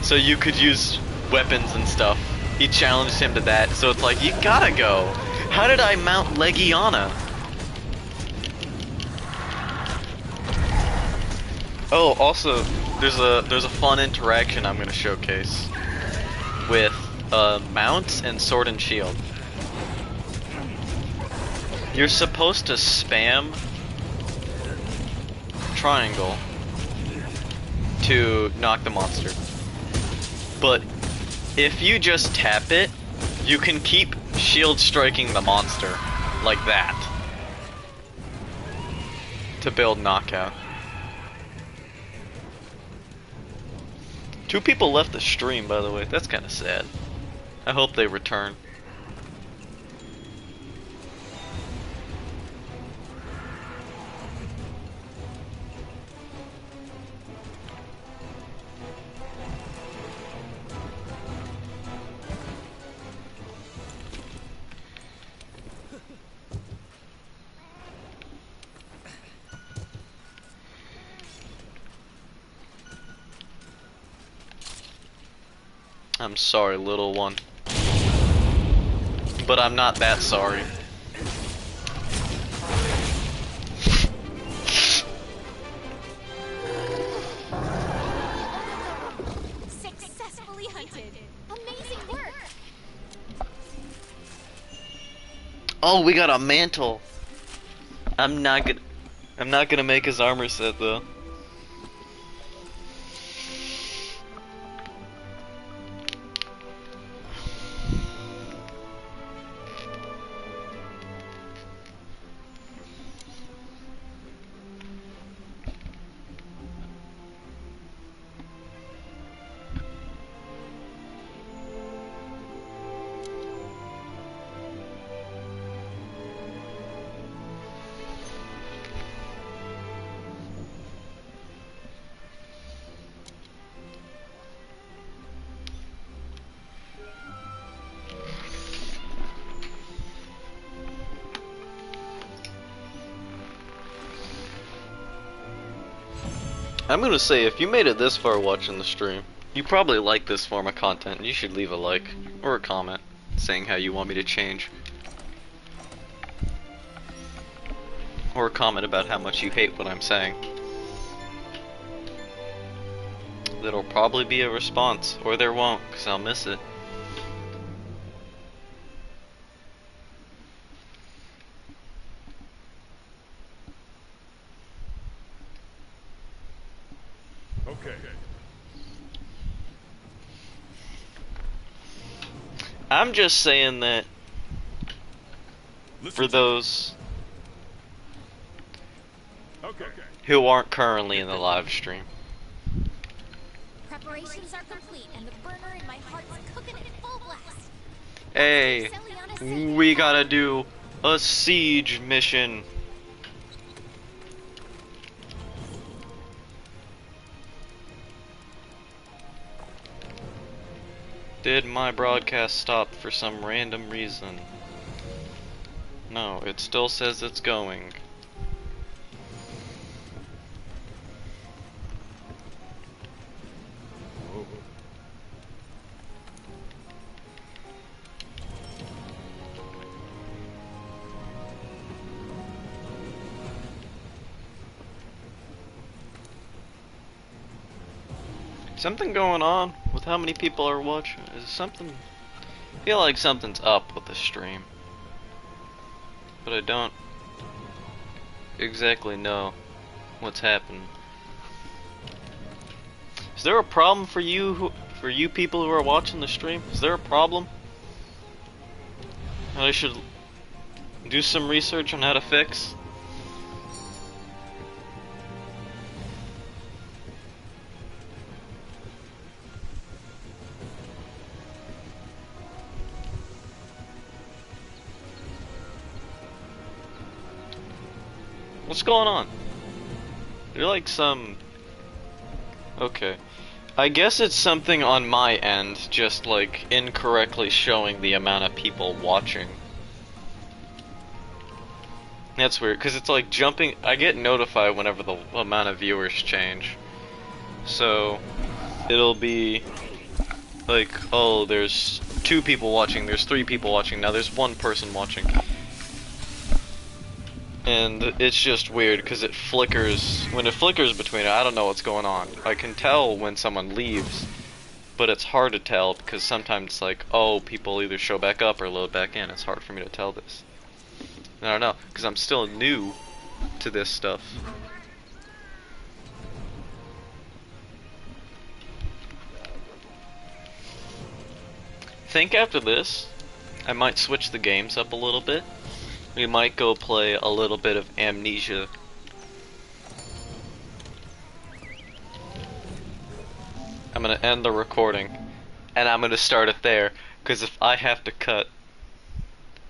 Speaker 6: So you could use weapons and stuff. He challenged him to that, so it's like, you gotta go. How did I mount Legiana? Oh, also, there's a fun interaction I'm gonna showcase with mounts and sword and shield. You're supposed to spam triangle to knock the monster. But if you just tap it, you can keep shield striking the monster like that to build knockout. 2 people left the stream, by the way. That's kind of sad. I hope they return. I'm sorry, little one. But I'm not that sorry.
Speaker 1: Successfully hunted. Amazing work.
Speaker 6: Oh, we got a mantle. I'm not gonna make his armor set though. I'm gonna say, if you made it this far watching the stream, you probably like this form of content. You should leave a like or a comment saying how you want me to change. Or a comment about how much you hate what I'm saying. There'll probably be a response, or there won't, because I'll miss it.
Speaker 4: Okay.
Speaker 6: I'm just saying that
Speaker 4: Listen
Speaker 6: for
Speaker 4: to
Speaker 6: those
Speaker 4: Okay.
Speaker 6: who aren't currently in the live stream.
Speaker 1: Preparations are complete, and the burner in my heart's cooking at full blast.
Speaker 6: Hey, we gotta do a siege mission. Did my broadcast stop for some random reason? No, it still says it's going. Something going on with how many people are watching? Is something? I feel like something's up with the stream, but I don't exactly know what's happening. Is there a problem for you people who are watching the stream? Is there a problem? And I should do some research on how to fix? What's going on? You're like some... Okay. I guess it's something on my end, just like incorrectly showing the amount of people watching. That's weird, because it's like jumping... I get notified whenever the amount of viewers change. So, it'll be like, oh, there's 2 people watching, there's 3 people watching, now there's 1 person watching. And it's just weird because it flickers. When it flickers between it, I don't know what's going on. I can tell when someone leaves, but it's hard to tell because sometimes it's like, oh, people either show back up or load back in. It's hard for me to tell this. I don't know, because I'm still new to this stuff. I think after this, I might switch the games up a little bit. We might go play a little bit of Amnesia. I'm gonna end the recording, and I'm gonna start it there, because if I have to cut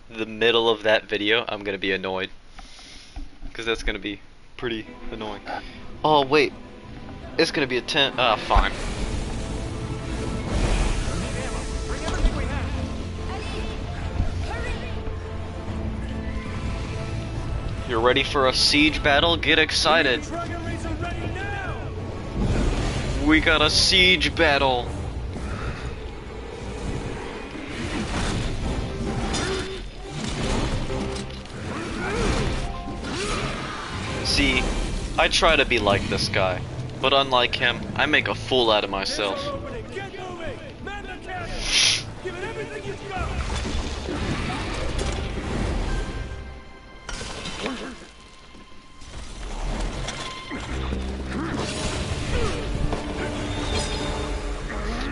Speaker 6: the middle of that video, I'm gonna be annoyed. Because that's gonna be pretty annoying. Oh, wait. It's gonna be a 10. Ah, fine. You're ready for a siege battle? Get excited. We got a siege battle. See, I try to be like this guy, but unlike him, I make a fool out of myself.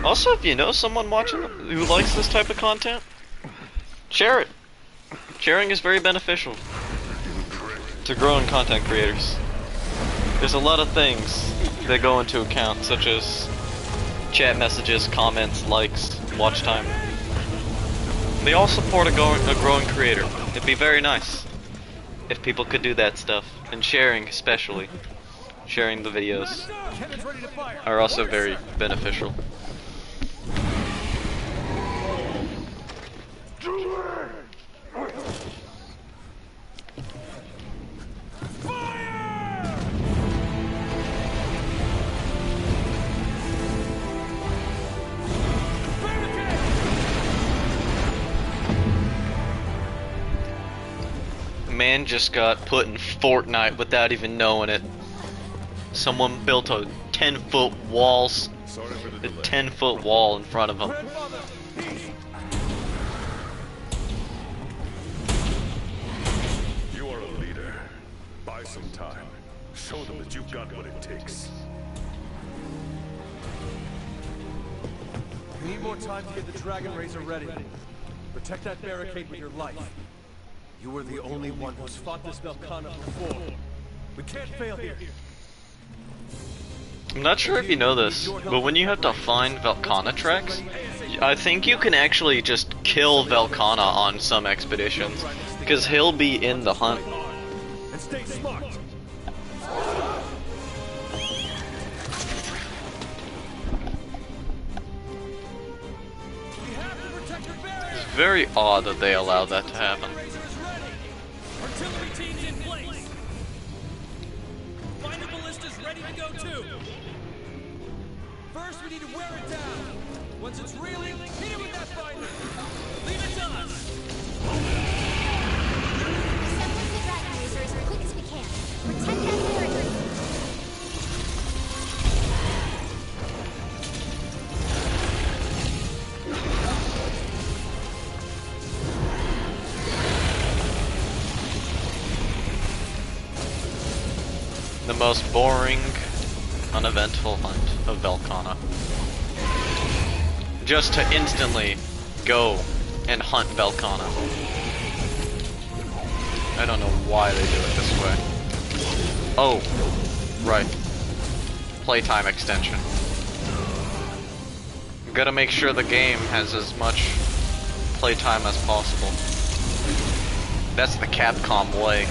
Speaker 6: Also, if you know someone watching who likes this type of content, share it. Sharing is very beneficial to growing content creators. There's a lot of things that go into account, such as chat messages, comments, likes, watch time. They all support a growing creator. It'd be very nice if people could do that stuff, and sharing especially. Sharing the videos are also very beneficial. Man just got put in Fortnite without even knowing it. Someone built a 10-foot walls, a 10-foot wall in front of him.
Speaker 4: You are a leader. Buy some time. Show them that you've got what it takes.
Speaker 7: We need more time to get the Dragon Razor ready. Protect that barricade with your life. You were the only one who's fought this Velkhana before. We can't fail here.
Speaker 6: I'm not sure if you know this, but when you have to find Velkhana tracks, I think you can actually just kill Velkhana on some expeditions, because he'll be in the hunt.
Speaker 7: And stay smart.
Speaker 6: It's very odd that they allow that to happen.
Speaker 8: Artillery teams in place. Find the ballistas ready to go too. First, we need to wear it down. Once it's reeling, hit it with that finder. Leave it to us.
Speaker 1: Step with the Dragon Razor as quick as we can. Protect that barrier.
Speaker 6: The most boring, uneventful hunt of Velkhana. Just to instantly go and hunt Velkhana. I don't know why they do it this way. Oh, right. Playtime extension. Gotta make sure the game has as much playtime as possible. That's the Capcom way.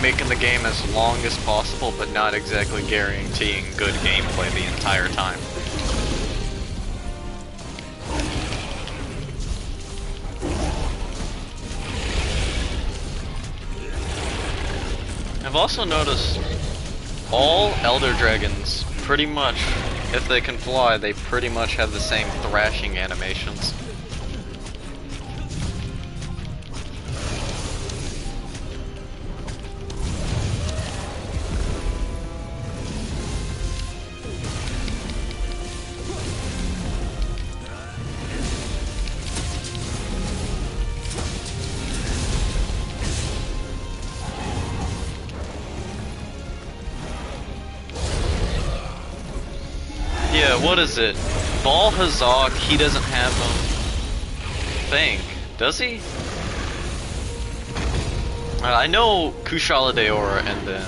Speaker 6: Making the game as long as possible, but not exactly guaranteeing good gameplay the entire time. I've also noticed all Elder Dragons, pretty much, if they can fly, they pretty much have the same thrashing animations. Yeah, what is it? Bal Hazak, he doesn't have a thing, does he? I know Kushala Daora and then...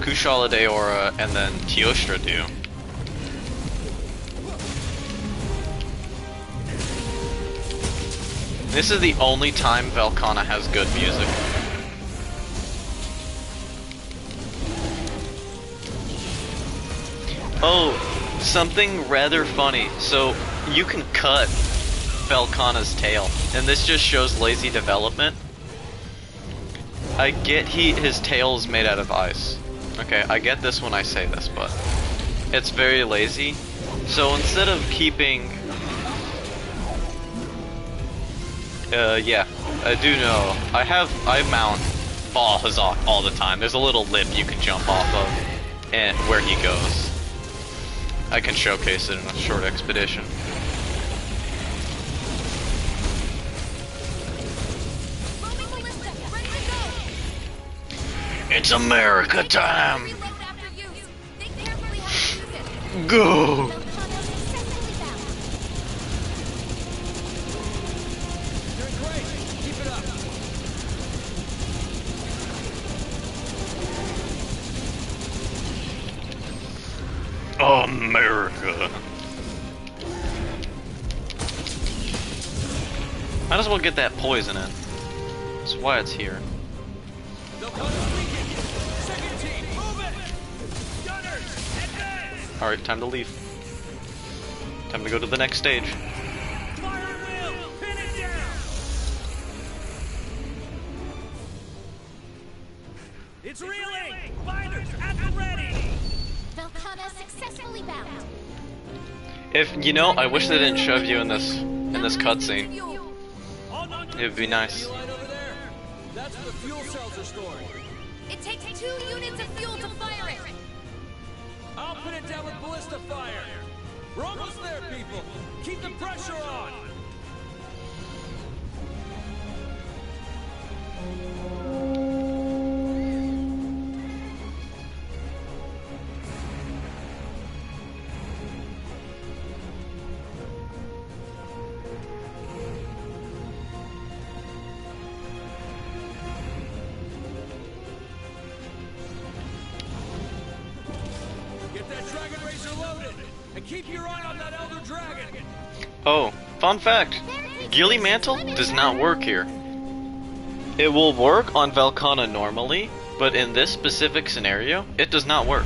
Speaker 6: Kushala Daora and then Teostra do. This is the only time Velkhana has good music. Oh, something rather funny. So, you can cut Velkhana's tail, and this just shows lazy development. I get his tail is made out of ice. Okay, I get this when I say this, but it's very lazy. So instead of keeping... yeah, I do know. I mount Bal Hazak all the time. There's a little lip you can jump off of, and where he goes. I can showcase it in a short expedition. It's America time!
Speaker 9: Reload after use. Think carefully how to use it.
Speaker 6: Go!
Speaker 8: Doing great. Keep it up.
Speaker 6: America. Might as well get that poison in. That's why it's here.
Speaker 8: Second team, move it! Gunners, advance!
Speaker 6: Alright, time to leave. Time to go to the next stage.
Speaker 8: Fire at will! Pin it down! It's reeling! Fighters at the ready!
Speaker 1: Velkhana successfully bound.
Speaker 6: If you know, I wish they didn't shove you in this cutscene.
Speaker 8: All non-
Speaker 6: It would be nice.
Speaker 8: Line over there. That's where the fuel cells are stored.
Speaker 9: It takes 2 units of fuel to fire it.
Speaker 8: I'll put it down with ballista fire. We're almost there, people. Keep the pressure on. Get that dragon razor loaded, and keep your eye on that elder dragon.
Speaker 6: Oh, fun fact. Gilly Mantle does not work here. It will work on Velkhana normally, but in this specific scenario, it does not work.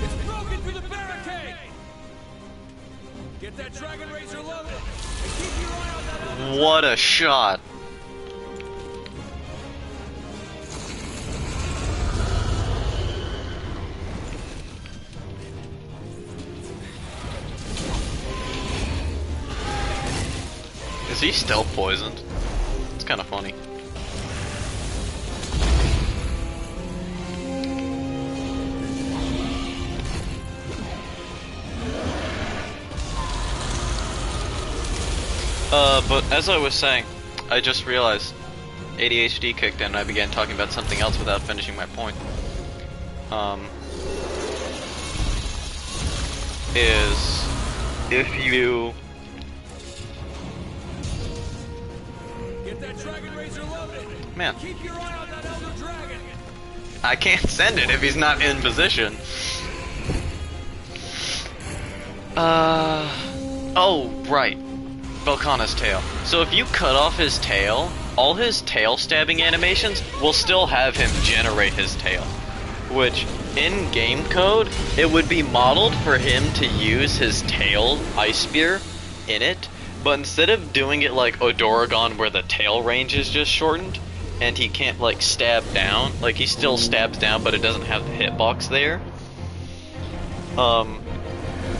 Speaker 8: It's broken through the barricade. Get that dragon razor loaded, and keep your eye on that elder.
Speaker 6: What a shot. Is he still poisoned? It's kind of funny. But as I was saying, I just realized ADHD kicked in and I began talking about something else without finishing my point. Is if you
Speaker 8: Get that dragon razor loaded.
Speaker 6: man,
Speaker 8: Keep your eye on that elder dragon.
Speaker 6: I can't send it if he's not in position. Oh, right. Velkhana's tail. So if you cut off his tail, all his tail stabbing animations will still have him generate his tail. Which, in game code, it would be modeled for him to use his tail ice spear in it, but instead of doing it like Odoragon where the tail range is just shortened, and he can't like stab down, like he still stabs down but it doesn't have the hitbox there,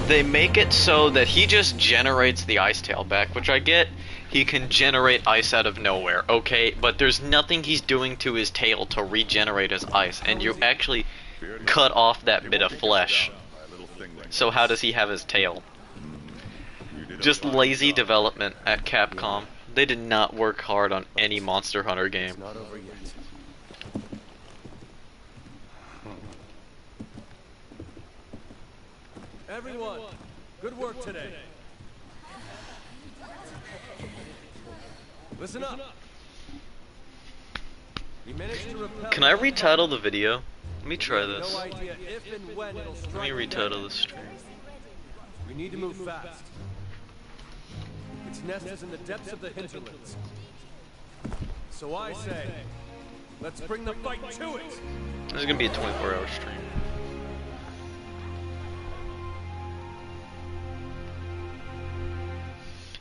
Speaker 6: they make it so that he just generates the ice tail back, which I get, he can generate ice out of nowhere, okay, but there's nothing he's doing to his tail to regenerate his ice, and you actually cut off that bit of flesh. So how does he have his tail? Just lazy development at Capcom. They did not work hard on any Monster Hunter game.
Speaker 7: Not over yet.
Speaker 8: Everyone, good work today. Listen up. We managed to repel.
Speaker 6: Can I retitle the video? Let me try
Speaker 8: No
Speaker 6: this.
Speaker 8: idea if and when it'll
Speaker 6: Let me
Speaker 8: strike
Speaker 6: retitle
Speaker 8: again.
Speaker 6: the stream.
Speaker 8: We need to move fast. Its nest is in the depths of the hinterlands. So I say, let's bring the fight to it.
Speaker 6: This is gonna be a 24-hour stream.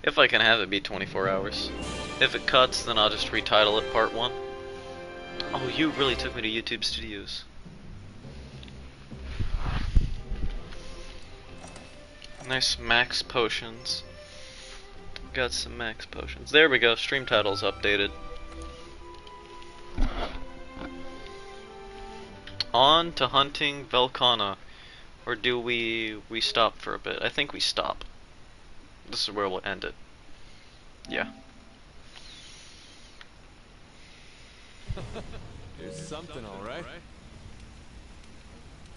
Speaker 6: If I can have it be 24 hours. If it cuts, then I'll just retitle it Part 1. Oh, you really took me to YouTube Studios. Nice max potions. Got some max potions. There we go, stream title's updated. On to hunting Velkhana. Or do we stop for a bit? I think we stop. This is where we'll end it. Yeah.
Speaker 7: There's something, all right.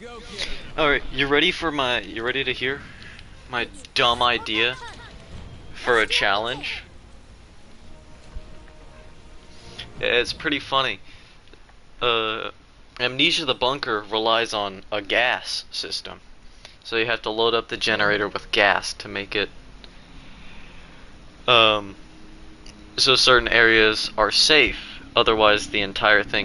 Speaker 7: Go get it.
Speaker 6: All right, you ready to hear my dumb idea for a challenge? It's pretty funny. Amnesia the Bunker relies on a gas system. So you have to load up the generator with gas to make it so certain areas are safe, otherwise the entire thing